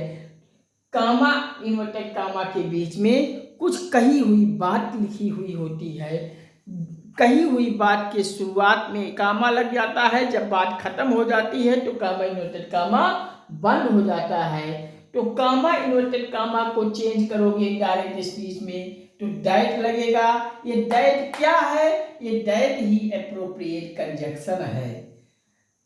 कामा इन्वर्टेड कामा के बीच में कुछ कही हुई बात लिखी हुई होती है। कही हुई बात के शुरुआत में कामा लग जाता है, जब बात खत्म हो जाती है तो कामा इन्वर्टेड कामा बंद हो जाता है। तो कामा इन्वर्टेड कामा को चेंज करोगे डायरेक्ट स्पीच में तो दैट लगेगा। ये दैट क्या है, ये दैट ही एप्रोप्रिएट कंजक्शन है।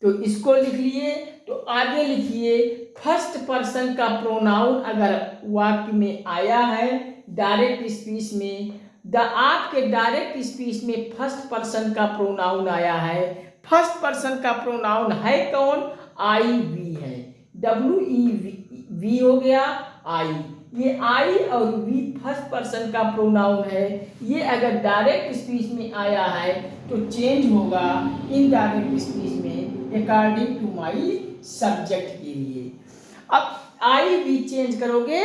तो इसको लिख लिए। तो आगे लिखिए, फर्स्ट पर्सन का प्रोनाउन अगर वाक्य में आया है डायरेक्ट स्पीच में, आपके डायरेक्ट स्पीच में फर्स्ट पर्सन का प्रोनाउन आया है। फर्स्ट पर्सन का प्रोनाउन है कौन? आई वी है। WE हो गया आई। ये आई और वी फर्स्ट पर्सन का प्रोनाउन है। ये अगर डायरेक्ट स्पीच में आया है तो चेंज होगा इनडायरेक्ट स्पीच में अकॉर्डिंग टू माई सब्जेक्ट के लिए। अब आई वी चेंज करोगे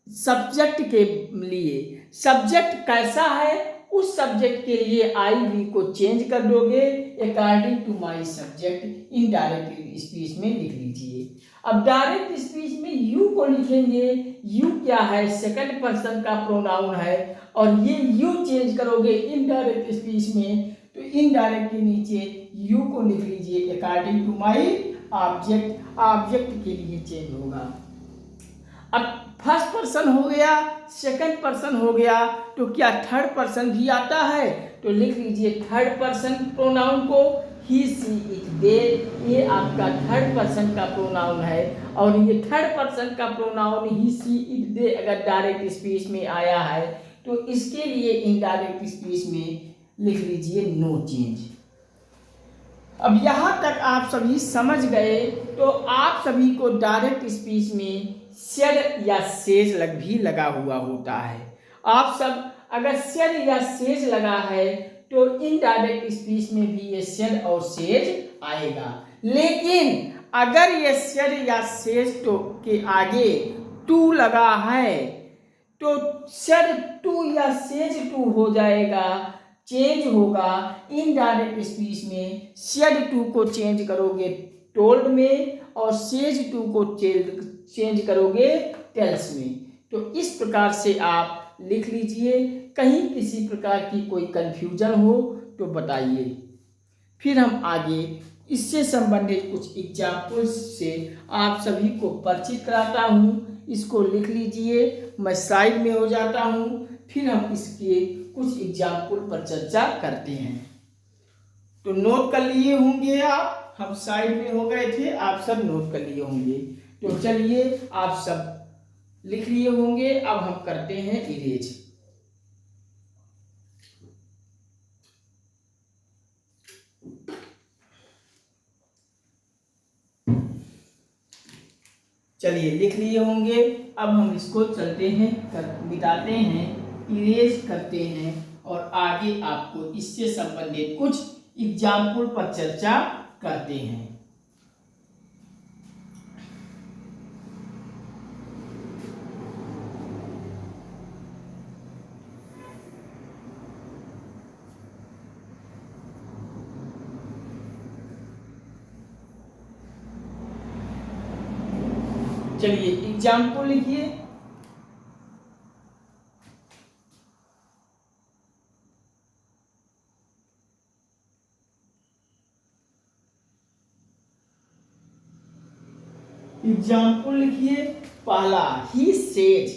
सब्जेक्ट के लिए। सब्जेक्ट कैसा है उस सब्जेक्ट के लिए आई वी को चेंज कर दोगे according to my subject. Indirect speech में लिख लीजिए। अब डायरेक्ट स्पीच में यू को लिखेंगे। यू क्या है? सेकंड पर्सन का प्रोनाउन है और ये यू चेंज करोगे इनडायरेक्ट स्पीच में तो इनडायरेक्ट के नीचे यू को लिख लीजिए according to my object. Object के लिए चेंज होगा। अब फर्स्ट पर्सन हो गया, सेकंड पर्सन हो गया, तो क्या थर्ड पर्सन भी आता है? तो लिख लीजिए थर्ड पर्सन प्रोनाउन को ही सी इट दे। ये आपका थर्ड पर्सन का प्रोनाउन है और ये थर्ड पर्सन का प्रोनाउन ही सी इट दे अगर डायरेक्ट स्पीच में आया है तो इसके लिए इनडायरेक्ट स्पीच में लिख लीजिए नो चेंज। अब यहाँ तक आप सभी समझ गए तो आप सभी को डायरेक्ट स्पीच में सेड या सेज भी लगा हुआ होता है। आप सब अगर सेड या सेज लगा है तो इनडायरेक्ट स्पीच में भी ये सेड और सेज आएगा। लेकिन अगर ये सेड या सेज तो के आगे टू लगा है तो सेड टू या सेज टू हो जाएगा, चेंज होगा। इनडायरेक्ट स्पीच में सेड टू को चेंज करोगे टोल्ड में और सेज टू को चेंज करोगे टेल्स में। तो इस प्रकार से आप लिख लीजिए। कहीं किसी प्रकार की कोई कंफ्यूजन हो तो बताइए। फिर हम आगे इससे संबंधित कुछ एग्जाम्पल्स से आप सभी को परिचित कराता हूँ। इसको लिख लीजिए। मैं साइड में हो जाता हूँ। फिर हम इसके कुछ एग्जाम्पल पर चर्चा करते हैं। तो नोट कर लिए होंगे आप। हम साइड में हो गए थे, आप सब नोट कर लिए होंगे। तो चलिए आप सब लिख लिए होंगे। अब हम करते हैं इरेज। चलिए लिख लिए होंगे। अब हम इसको चलते हैं मिटाते हैं, इरेज करते हैं और आगे आपको इससे संबंधित कुछ एग्जाम्पल पर चर्चा करते हैं। चलिए एग्जाम्पल लिखिए। एग्जाम्पल लिखिए। पहला ही सेज।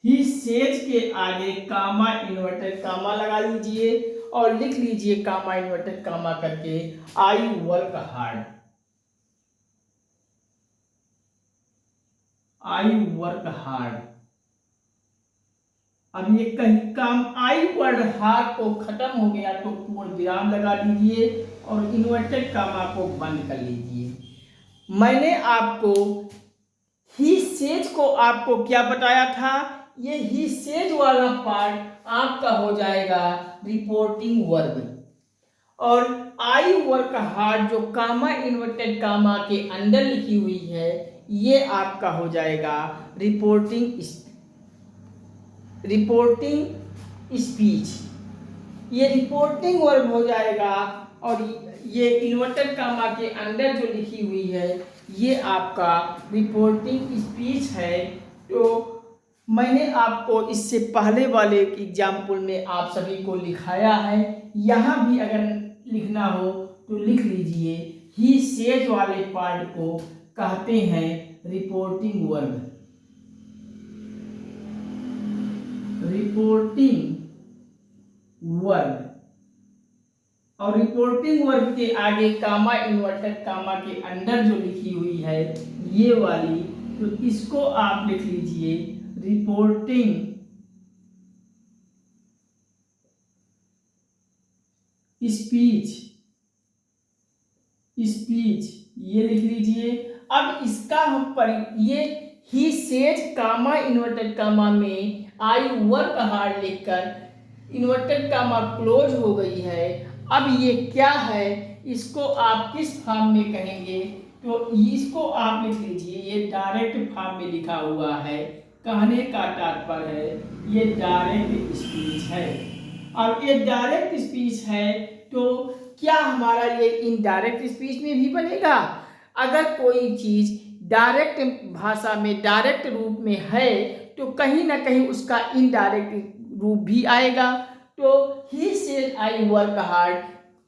ही सेज के आगे कामा इन्वर्टेड कामा लगा लीजिए और लिख लीजिए कामा इन्वर्टेड कामा करके आई वर्क हार्ड। आई वर्क हार्ड। अब ये कहीं काम आई वर्क हार्ड को खत्म हो गया तो पूर्ण विराम लगा दीजिए और इन्वर्टेड कामा को बंद कर लीजिए। मैंने आपको ही सेज को आपको क्या बताया था? ये ही सेज वाला पार्ट आपका हो जाएगा रिपोर्टिंग वर्ब और आई वर्क हार्ड जो कामा इन्वर्टेड कामा के अंदर लिखी हुई है ये आपका हो जाएगा रिपोर्टिंग स्पीच। ये रिपोर्टिंग वर्ब हो जाएगा और ये इन्वर्टेड कामा के अंदर जो लिखी हुई है ये आपका रिपोर्टिंग स्पीच है। तो मैंने आपको इससे पहले वाले एग्जाम्पल में आप सभी को लिखाया है। यहाँ भी अगर लिखना हो तो लिख लीजिए। ही सेज वाले पार्ट को कहते हैं रिपोर्टिंग वर्ब। रिपोर्टिंग वर्ब, और रिपोर्टिंग वर्ब के आगे कामा इन्वर्टेड कामा के अंदर जो लिखी हुई है ये वाली, तो इसको आप लिख लीजिए रिपोर्टिंग स्पीच, स्पीच ये लिख लीजिए। अब इसका हम ये he says comma inverted comma में आई वर्क हार्ड लिखकर इन्वर्टेड कामा क्लोज हो गई है। अब ये क्या है, इसको आप किस फॉर्म में कहेंगे, तो इसको आप लिख लीजिए ये डायरेक्ट फॉर्म में लिखा हुआ है। कहने का तात्पर्य है ये डायरेक्ट स्पीच है। और ये डायरेक्ट स्पीच है तो क्या हमारा ये इनडायरेक्ट स्पीच में भी बनेगा? अगर कोई चीज डायरेक्ट भाषा में डायरेक्ट रूप में है तो कहीं ना कहीं उसका इनडायरेक्ट रूप भी आएगा। तो he said I work hard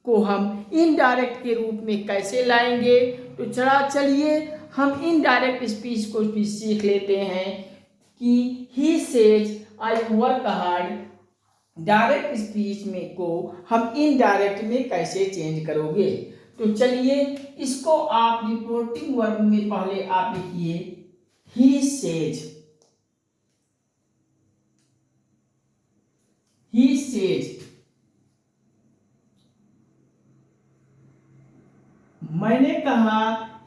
को हम इनडायरेक्ट के रूप में कैसे लाएंगे, तो चलिए हम इनडायरेक्ट स्पीच को भी सीख लेते हैं कि he says I work hard direct speech में को हम इनडायरेक्ट में कैसे चेंज करोगे। तो चलिए इसको आप रिपोर्टिंग वर्ब में पहले आप लिखिए ही सेज, ही सेज। मैंने कहा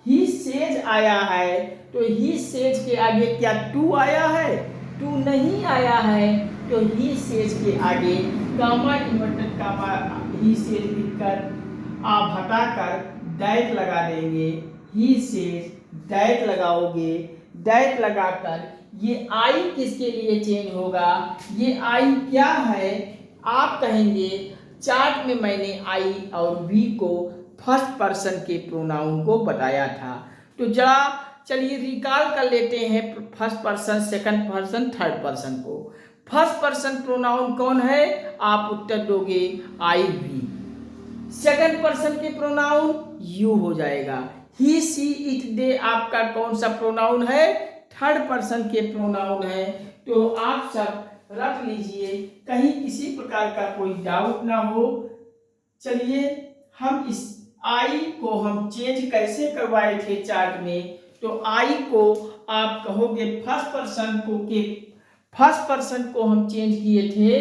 ही सेज आया है तो ही सेज के आगे क्या टू आया है? टू नहीं आया है। तो ही सेज के आगे कामा इन्वर्टेड कामा ही सेज लिखकर आप हटाकर दैट लगा देंगे। ही सेज दैट लगाओगे, दैट लगाकर ये आई किसके लिए चेंज होगा? ये आई क्या है? आप कहेंगे चार्ट में मैंने आई और वी को फर्स्ट पर्सन के प्रोनाउन को बताया था। तो जरा चलिए रिकॉल कर लेते हैं first person, second person, third person को। फर्स्ट पर्सन प्रोनाउन कौन है? आप उत्तर दोगे आई वी। सेकंड पर्सन के प्रोनाउन यू हो जाएगा। ही सी इट दे आपका कौन सा प्रोनाउन है? थर्ड पर्सन के प्रोनाउन है। तो आप सब रख लीजिए, कहीं किसी प्रकार का कोई डाउट ना हो। चलिए हम इस आई को हम चेंज कैसे करवाए थे चार्ट में, तो आई को आप कहोगे फर्स्ट पर्सन को के फर्स्ट पर्सन को हम चेंज किए थे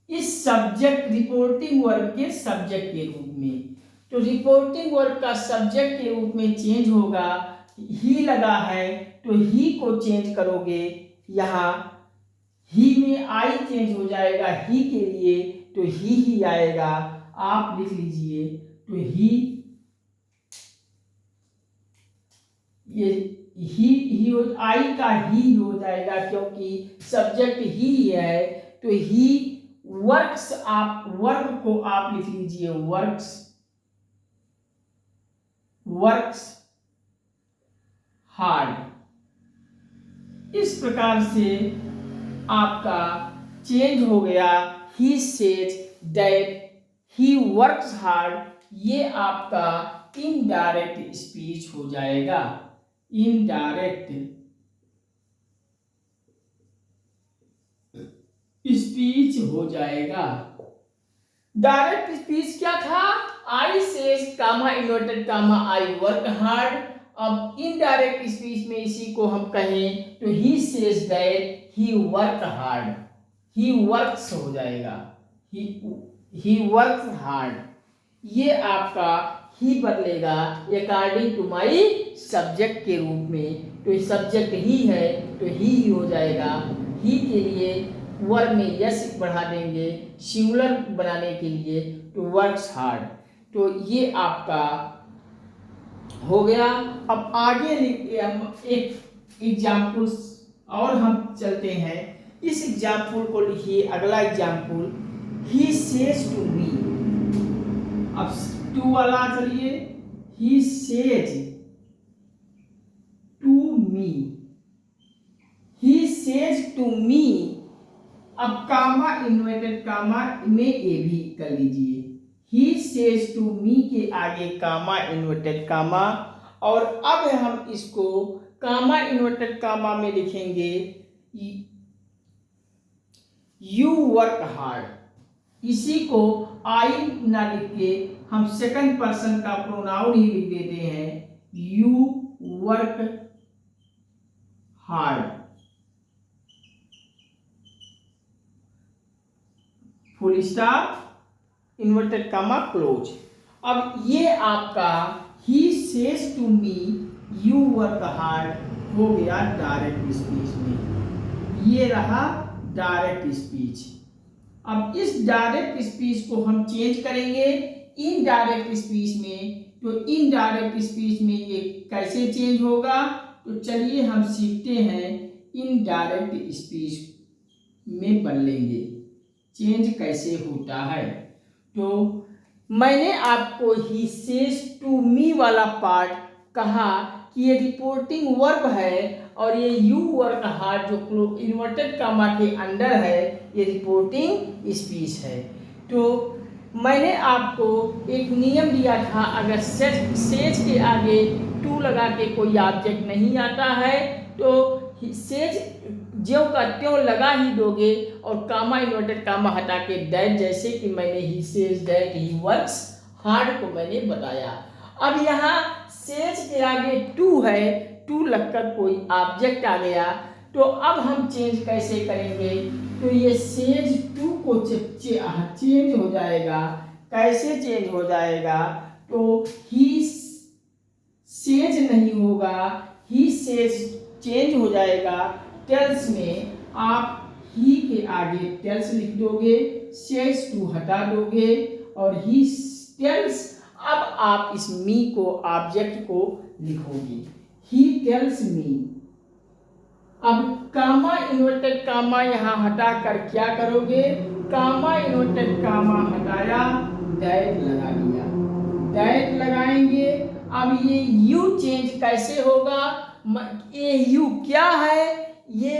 इस सब्जेक्ट रिपोर्टिंग वर्ब के सब्जेक्ट के रूप में। तो रिपोर्टिंग वर्ब का सब्जेक्ट के रूप में चेंज होगा। ही लगा है तो ही को चेंज करोगे, यहाँ ही में आई चेंज हो जाएगा ही के लिए, तो ही आएगा। आप लिख लीजिए तो ही, ये ही हो आई का ही हो जाएगा क्योंकि सब्जेक्ट ही है। तो ही वर्क्स, आप वर्क को आप लिख लीजिए वर्क्स, वर्क्स हार्ड। इस प्रकार से आपका चेंज हो गया। ही says that he works hard, ये आपका इनडायरेक्ट स्पीच हो जाएगा। इनडायरेक्ट स्पीच हो जाएगा। डायरेक्ट स्पीच क्या था? I says comma inverted comma I work hard. अब इनडायरेक्ट स्पीच में इसी को हम कहें तो he says that he work hard, he works हो जाएगा। ही वर्क्स हार्ड, ये आपका ही बदलेगा अकॉर्डिंग टू माई सब्जेक्ट के रूप में। तो सब्जेक्ट ही है तो ही हो जाएगा। ही के लिए वर्ब में यस बढ़ा देंगे सिंगुलर बनाने के लिए, तो वर्क्स हार्ड। तो ये आपका हो गया। अब आगे एक एग्जाम्पल और हम चलते हैं। इस एग्जाम्पल को लिखिए, अगला example he says to me. अब टू वाला चलिए, he says to me, he says to me. अब कामा इन्वर्टेड कामा में ए भी कर लीजिए। ही सेज टू मी के आगे कामा इन्वर्टेड कामा, और अब हम इसको कामा इन्वर्टेड कामा में लिखेंगे यू वर्क हार्ड। इसी को आई ना लिख के हम सेकंड पर्सन का प्रोनाउन ही लिख देते हैं, you work hard, full stop, inverted comma, close. अब ये आपका he says to me you work hard हो गया डायरेक्ट स्पीच में। ये रहा डायरेक्ट स्पीच। अब इस डायरेक्ट स्पीच को हम चेंज करेंगे इनडायरेक्ट स्पीच में। तो इनडायरेक्ट स्पीच में ये कैसे चेंज होगा, तो चलिए हम सीखते हैं इनडायरेक्ट स्पीच में बदलेंगे, चेंज कैसे होता है। तो मैंने आपको ही सेज टू मी वाला पार्ट कहा कि ये रिपोर्टिंग वर्ब है और ये यू वर्क हार्ड जो इन्वर्टेड कामा के अंडर है ये रिपोर्टिंग स्पीच है। तो मैंने आपको एक नियम दिया था, अगर सेज के आगे टू लगा के कोई ऑब्जेक्ट नहीं आता है तो सेज ज्यों का त्यों लगा ही दोगे और कामा इन्वर्टेड कामा हटा के दैट, जैसे कि मैंने ही says that he works hard को मैंने बताया। अब यहाँ सेज के आगे टू है, टू लगकर कोई ऑब्जेक्ट आ गया, तो अब हम चेंज कैसे करेंगे, तो ये सेज टू को चेंज हो जाएगा। कैसे चेंज हो जाएगा, तो ही सेज नहीं होगा, ही सेज चेंज हो जाएगा। टेल्स में आप ही के आगे टेल्स लिख दोगे, सेज टू हटा दोगे और ही टेल्स। अब आप इस मी को ऑब्जेक्ट को लिखोगे, ही टेल्स मी। अब कामा इन्वर्टेड कामा यहाँ हटा कर क्या करोगे, कामा इन्वर्टेड कामा हटाया, दैट लगा दिया, दैट लगाएंगे। अब ये यू चेंज कैसे होगा, ये यू क्या है, ये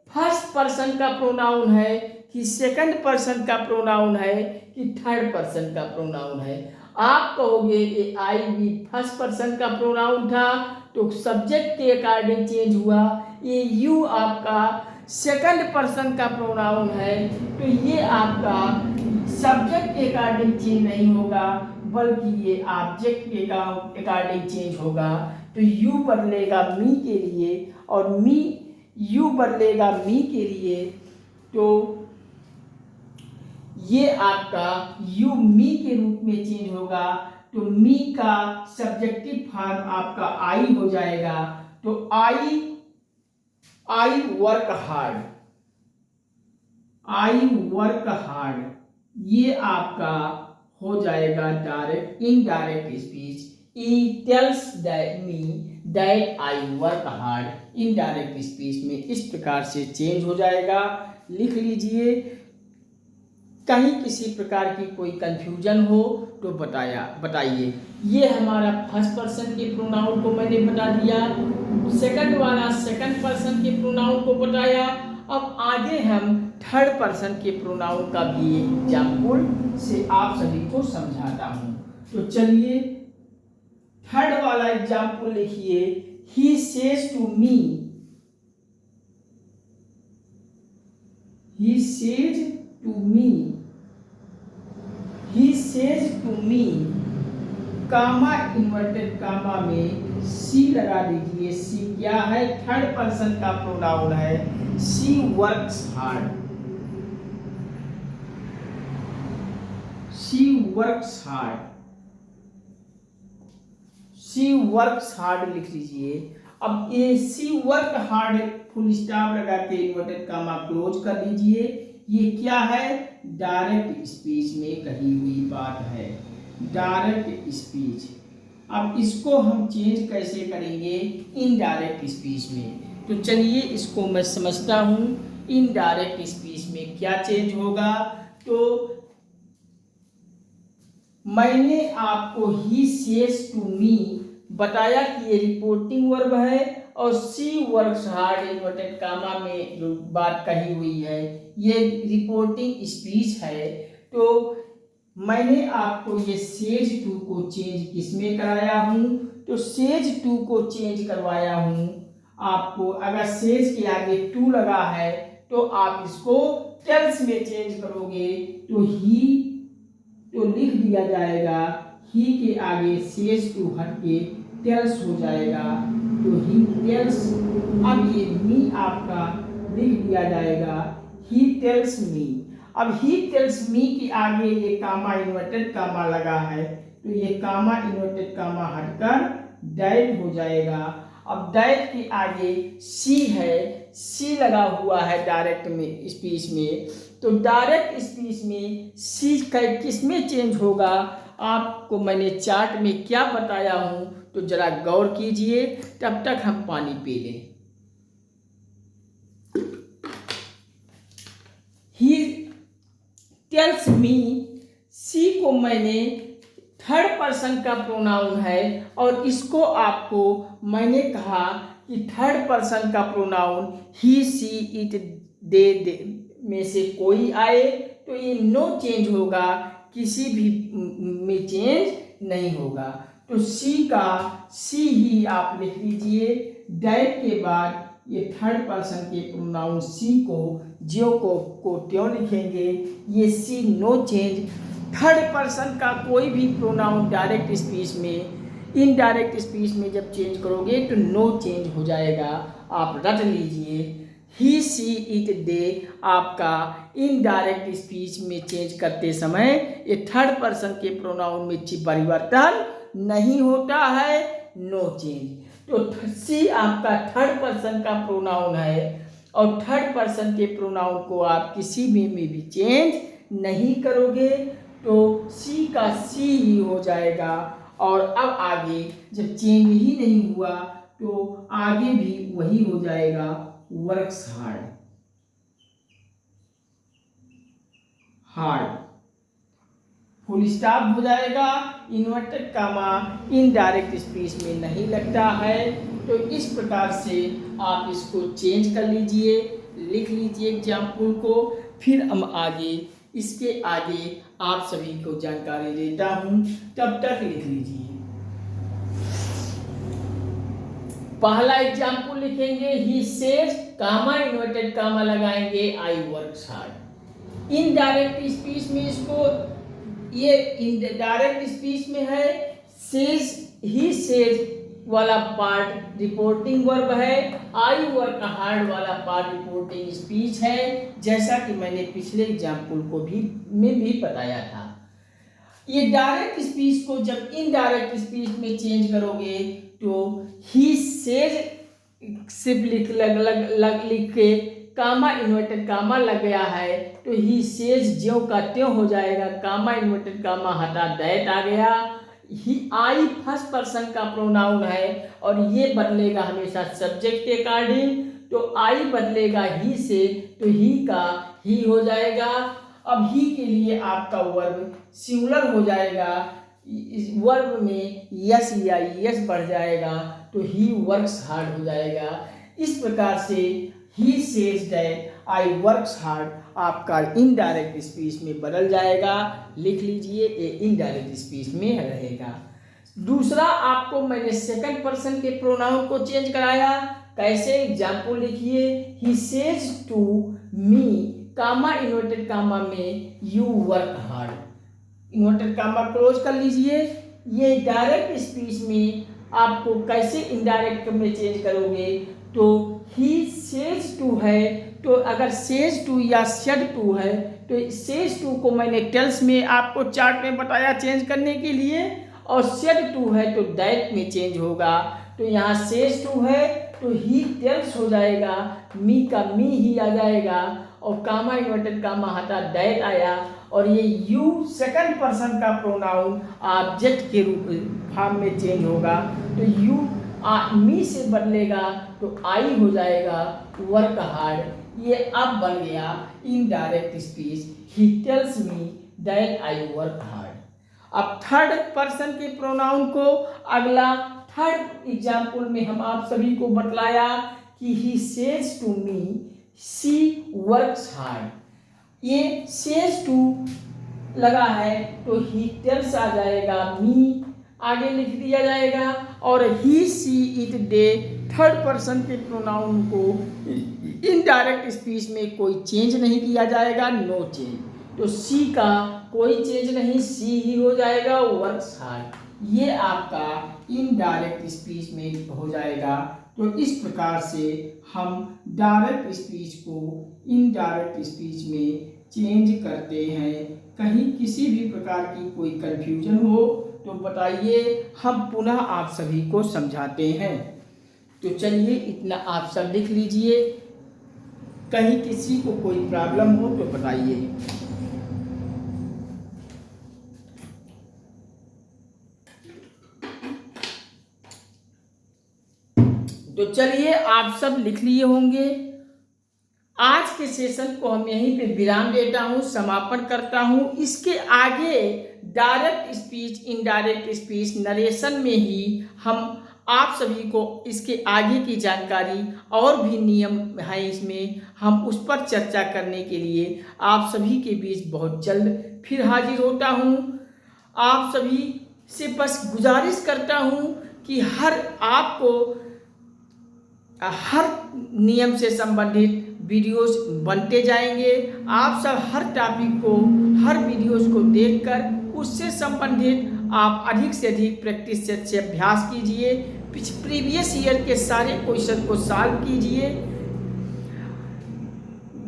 फर्स्ट पर्सन का प्रोनाउन है कि सेकंड पर्सन का प्रोनाउन है कि थर्ड पर्सन का प्रोनाउन है। आप कहोगे ये आई भी फर्स्ट पर्सन का प्रोनाउन था तो सब्जेक्ट के अकॉर्डिंग चेंज हुआ, ये यू आपका सेकंड पर्सन का प्रोनाउन है तो ये आपका सब्जेक्ट के अकॉर्डिंग चेंज नहीं होगा बल्कि ये ऑब्जेक्ट के अकॉर्डिंग चेंज होगा। तो यू बदलेगा मी के लिए और मी यू बदलेगा मी के लिए, तो ये आपका यू मी के रूप में चेंज होगा। तो मी का सब्जेक्टिव फॉर्म आपका आई हो जाएगा। तो आई वर्क हार्ड, आई वर्क हार्ड, ये आपका हो जाएगा direct indirect speech. He tells me that I work hard, indirect speech में इस प्रकार से चेंज हो जाएगा। लिख लीजिए। कहीं किसी प्रकार की कोई कंफ्यूजन हो तो बताइए। ये हमारा फर्स्ट पर्सन के प्रोनाउन को मैंने बता दिया, सेकंड वाला सेकंड पर्सन के प्रोनाउन को बताया। अब आगे हम थर्ड पर्सन के प्रोनाउन का भी एग्जाम्पल से आप सभी को समझाता हूँ। तो चलिए थर्ड वाला एग्जाम्पल लिखिए। He says to me, he says to me, he says to me, comma inverted comma में सी लगा दीजिए। सी क्या है, थर्ड पर्सन का प्रोनाउन है। She works hard, she works hard, she works hard लिख लीजिए। अब ये she work hard full stop लगा के इन्वर्टेड कामा क्लोज कर लीजिए। ये क्या है, डायरेक्ट स्पीच में कही हुई बात है, डायरेक्ट स्पीच। अब इसको हम चेंज कैसे करेंगे इनडायरेक्ट स्पीच में, तो चलिए इसको मैं समझता हूँ। इनडायरेक्ट स्पीच में क्या चेंज होगा, तो मैंने आपको ही सेज टू मी बताया कि ये रिपोर्टिंग वर्ब है और सी वर्क्स हार्ड इन्वर्टेड कामा में जो बात कही हुई है ये रिपोर्टिंग स्पीच है। तो मैंने आपको ये सेज टू को चेंज किसमें कराया हूँ, तो सेज टू को चेंज करवाया हूँ आपको। अगर सेज के आगे टू लगा है तो आप इसको टेल्स में चेंज करोगे तो ही तो लिख दिया जाएगा, ही के आगे सेज टू हट के टेल्स हो जाएगा, तो ही टेल्स। अब ये मी आपका लिख दिया जाएगा, ही टेल्स मी। अब ही टेल्स मी के आगे ये कामा इन्वर्टेड कामा लगा है, तो ये कामा इन्वर्टेड कामा हटकर डैट हो जाएगा। अब डैट के आगे सी है, सी लगा हुआ है डायरेक्ट में स्पीच में, तो डायरेक्ट स्पीच में सी किस में चेंज होगा, आपको मैंने चार्ट में क्या बताया हूँ तो जरा गौर कीजिए, तब तक हम पानी पी लें। ही टेल्स मी, सी को मैंने थर्ड पर्सन का प्रोनाउन है और इसको आपको मैंने कहा कि थर्ड पर्सन का प्रोनाउन ही सी इट दे में से कोई आए तो ये नो चेंज होगा, किसी भी में चेंज नहीं होगा। तो सी का सी ही आप लिख लीजिए, डैट के बाद ये थर्ड पर्सन के प्रोनाउन सी को ज्यो को त्यों लिखेंगे, ये सी नो चेंज। थर्ड पर्सन का कोई भी प्रोनाउन डायरेक्ट स्पीच में इनडायरेक्ट स्पीच में जब चेंज करोगे तो नो चेंज हो जाएगा, आप रट लीजिए। ही सी इट दे आपका इनडायरेक्ट स्पीच में चेंज करते समय ये थर्ड पर्सन के प्रोनाउन में परिवर्तन नहीं होता है, नो चेंज। तो सी आपका थर्ड पर्सन का प्रोनाउन है और थर्ड पर्सन के प्रोनाउन को आप किसी में भी चेंज नहीं करोगे, तो सी का सी ही हो जाएगा। और अब आगे जब चेंज ही नहीं हुआ तो आगे भी वही हो जाएगा, works hard, hard full stop हो जाएगा, इन्वर्टेड कामा इनडायरेक्ट स्पीच में नहीं लगता है। तो इस प्रकार से आप इसको चेंज कर लीजिए, लिख लीजिए एग्जाम्पल को, फिर हम आगे इसके आगे आप सभी को जानकारी देता हूं, तब तक लिख लीजिए। पहला एग्जाम्पल लिखेंगे, ही सेज कामा इन्वर्टेड कामा लगाएंगे आई वर्क हार्ड। इनडायरेक्ट स्पीच में इसको ये डायरेक्ट स्पीच में है, सेज ही सेज वाला पार्ट रिपोर्टिंग वर्ब है, आई वर्क हार्ड वाला पार्ट रिपोर्टिंग स्पीच है, जैसा कि मैंने पिछले एग्जाम्पल को भी बताया था। ये डायरेक्ट स्पीच को जब इनडायरेक्ट स्पीच में चेंज करोगे तो ही सेज सिर्फ लिख के कामा इन्वर्टेड कामा लग गया है, तो ही सेज ज्यों का त्यों हो जाएगा, कामा इन्वर्टेड कामा हटा दैट आ गया। ही आई फर्स्ट पर्सन का प्रोनाउन है और ये बदलेगा हमेशा सब्जेक्ट के अकॉर्डिंग, तो आई बदलेगा ही से तो ही का ही हो जाएगा। अब ही के लिए आपका वर्ब सिंगुलर हो जाएगा, इस वर्ब में यस या यस बढ़ जाएगा तो ही वर्क्स हार्ड हो जाएगा। इस प्रकार से ही says that I works hard आपका इनडायरेक्ट स्पीच में बदल जाएगा, लिख लीजिए ये इनडायरेक्ट स्पीच में रहेगा। दूसरा आपको मैंने सेकंड पर्सन के प्रोनाउन को चेंज कराया, कैसे एग्जाम्पल लिखिए, he says to me comma inverted comma में you work hard, inverted comma close कर लीजिए। ये डायरेक्ट स्पीच में आपको कैसे इनडायरेक्ट में चेंज करोगे, तो ही सेज टू है, तो अगर सेज टू या सेड टू है तो सेज टू को मैंने टेल्स में आपको चार्ट में बताया चेंज करने के लिए, और सेड टू है तो दैट में चेंज होगा। तो यहाँ सेज टू है तो ही टेल्स हो जाएगा, मी का मी ही आ जाएगा और कामा इन्वर्टेड कामा हटा दैट आया, और ये यू सेकंड पर्सन का प्रोनाउन ऑब्जेक्ट के रूप फॉर्म में चेंज होगा, तो यू मी से बदलेगा तो आई हो जाएगा, वर्क हार्ड। ये अब बन गया indirect speech, he tells me that I work hard. अब थर्ड पर्सन के प्रोनाउन को अगला थर्ड एग्जाम्पल में हम आप सभी को बतलाया कि he says to me she works hard. ये सेज टू लगा है तो ही टेल्स आ जाएगा, मी आगे लिख दिया जाएगा, और he she it they third person के प्रोनाउन को इनडायरेक्ट स्पीच में कोई चेंज नहीं किया जाएगा, नो चेंज। तो सी का कोई चेंज नहीं, सी ही हो जाएगा, वर्क्स हार्ड। ये आपका इनडायरेक्ट स्पीच में हो जाएगा। तो इस प्रकार से हम डायरेक्ट स्पीच को इनडायरेक्ट स्पीच में चेंज करते हैं। कहीं किसी भी प्रकार की कोई कन्फ्यूजन हो तो बताइए, हम पुनः आप सभी को समझाते हैं। तो चलिए इतना आप सब लिख लीजिए, कहीं किसी को कोई प्रॉब्लम हो तो बताइए। तो चलिए आप सब लिख लिए होंगे। आज के सेशन को हम यहीं पे विराम देता हूँ, समापन करता हूँ। इसके आगे direct speech, indirect speech, narration में ही हम आप सभी को इसके आगे की जानकारी और भी नियम है इसमें, हम उस पर चर्चा करने के लिए आप सभी के बीच बहुत जल्द फिर हाजिर होता हूँ। आप सभी से बस गुजारिश करता हूँ कि आपको हर नियम से संबंधित वीडियोस बनते जाएंगे। आप सब हर टॉपिक को, हर वीडियोस को देखकर उससे संबंधित आप अधिक से अधिक प्रैक्टिस से अभ्यास कीजिए। प्रीवियस ईयर के सारे क्वेश्चन को सॉल्व कीजिए।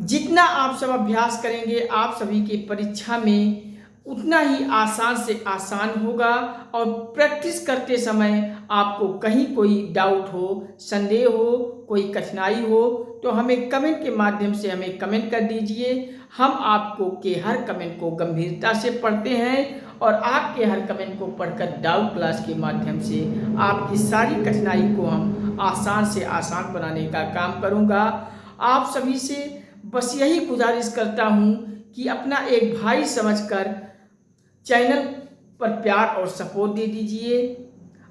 जितना आप सब अभ्यास करेंगे आप सभी की परीक्षा में उतना ही आसान से आसान होगा। और प्रैक्टिस करते समय आपको कहीं कोई डाउट हो, संदेह हो, कोई कठिनाई हो तो हमें कमेंट के माध्यम से हमें कमेंट कर दीजिए। हम आपको के हर कमेंट को गंभीरता से पढ़ते हैं और आपके हर कमेंट को पढ़कर डाउट क्लास के माध्यम से आपकी सारी कठिनाई को हम आसान से आसान बनाने का काम करूँगा। आप सभी से बस यही गुजारिश करता हूँ कि अपना एक भाई समझकर चैनल पर प्यार और सपोर्ट दे दीजिए।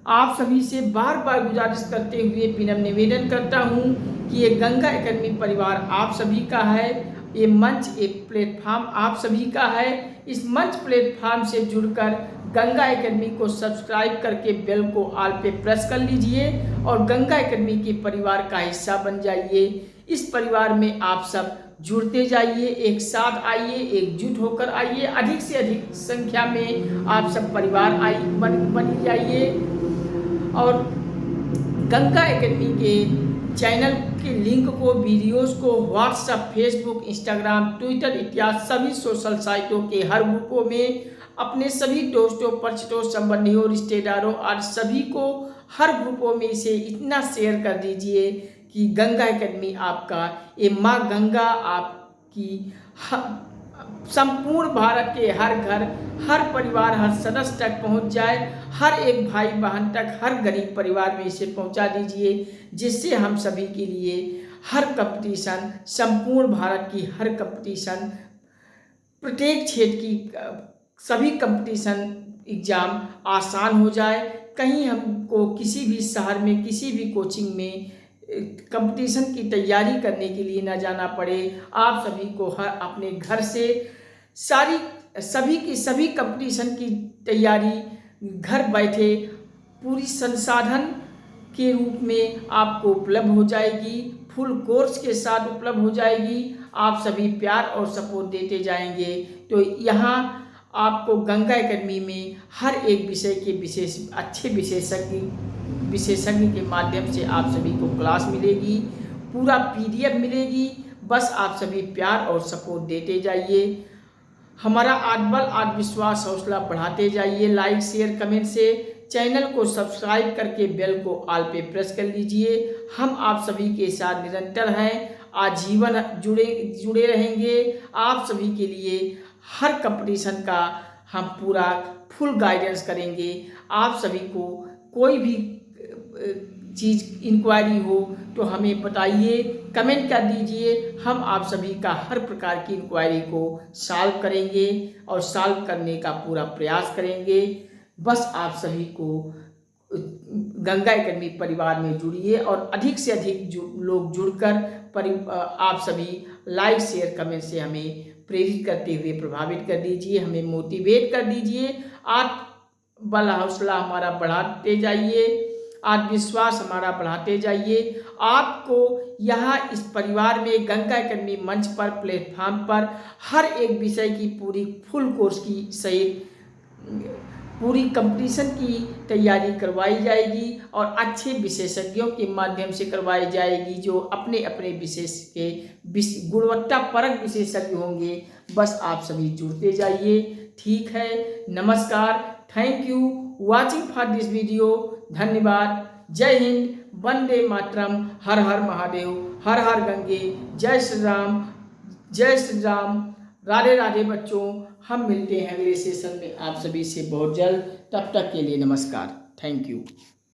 आप सभी से बार बार गुजारिश करते हुए विनम्र निवेदन करता हूँ कि ये गंगा एकेडमी परिवार आप सभी का है। ये मंच, एक प्लेटफॉर्म आप सभी का है। इस मंच प्लेटफॉर्म से जुड़कर गंगा एकेडमी को सब्सक्राइब करके बेल को ऑल पे प्रेस कर लीजिए और गंगा एकेडमी के परिवार का हिस्सा बन जाइए। इस परिवार में आप सब जुड़ते जाइए, एक साथ आइए, एकजुट होकर आइए। अधिक से अधिक संख्या में आप सब परिवार बन जाइए और गंगा एकेडमी के चैनल के लिंक को, वीडियोस को व्हाट्सएप, फेसबुक, इंस्टाग्राम, ट्विटर इत्यादि सभी सोशल साइटों के हर ग्रुपों में अपने सभी दोस्तों, परिचितों, संबंधियों, रिश्तेदारों और सभी को हर ग्रुपों में इसे इतना शेयर कर दीजिए कि गंगा एकेडमी आपका, ये माँ गंगा आपकी संपूर्ण भारत के हर घर, हर परिवार, हर सदस्य तक पहुंच जाए। हर एक भाई बहन तक, हर गरीब परिवार में इसे पहुंचा दीजिए, जिससे हम सभी के लिए हर कंपटीशन, संपूर्ण भारत की हर कंपटीशन, प्रत्येक क्षेत्र की सभी कंपटीशन एग्ज़ाम आसान हो जाए। कहीं हमको किसी भी शहर में, किसी भी कोचिंग में कंपटीशन की तैयारी करने के लिए ना जाना पड़े। आप सभी को हर अपने घर से सभी कंपटीशन की तैयारी घर बैठे पूरी संसाधन के रूप में आपको उपलब्ध हो जाएगी, फुल कोर्स के साथ उपलब्ध हो जाएगी। आप सभी प्यार और सपोर्ट देते जाएंगे तो यहाँ आपको गंगा एकेडमी में हर एक विषय के अच्छे विशेषज्ञ के माध्यम से आप सभी को क्लास मिलेगी, पूरा PDF मिलेगी। बस आप सभी प्यार और सपोर्ट देते जाइए, हमारा आत्मबल, आत्मविश्वास, हौसला बढ़ाते जाइए। लाइक, शेयर, कमेंट से चैनल को सब्सक्राइब करके बेल को ऑल पे प्रेस कर लीजिए। हम आप सभी के साथ निरंतर हैं, आजीवन जुड़े रहेंगे। आप सभी के लिए हर कंपटीशन का हम पूरा फुल गाइडेंस करेंगे। आप सभी को कोई भी चीज़ इंक्वायरी हो तो हमें बताइए, कमेंट कर दीजिए। हम आप सभी का हर प्रकार की इंक्वायरी को सॉल्व करेंगे और सॉल्व करने का पूरा प्रयास करेंगे। बस आप सभी को गंगा एकेडमी परिवार में जुड़िए और अधिक से अधिक लोग जुड़कर आप सभी लाइक, शेयर, कमेंट से हमें प्रेरित करते हुए प्रभावित कर दीजिए, हमें मोटिवेट कर दीजिए। आत्मबल, हौसला हमारा बढ़ाते जाइए। आत्मविश्वास हमारा बढ़ाते जाइए। आपको यहाँ इस परिवार में गंगा एकेडमी मंच पर प्लेटफॉर्म पर हर एक विषय की पूरी फुल कोर्स की सही पूरी कंपटीशन की तैयारी करवाई जाएगी और अच्छे विशेषज्ञों के माध्यम से करवाई जाएगी, जो अपने अपने विशेष के गुणवत्ता परक विशेषज्ञ होंगे। बस आप सभी जुड़ते जाइए। ठीक है, नमस्कार, thank you watching for this video. धन्यवाद। जय हिंद, वंदे मातरम, हर हर महादेव, हर हर गंगे, जय श्री राम, जय श्री राम, राधे राधे बच्चों। हम मिलते हैं अगले सेशन में आप सभी से बहुत जल्द। तब तक के लिए नमस्कार, थैंक यू।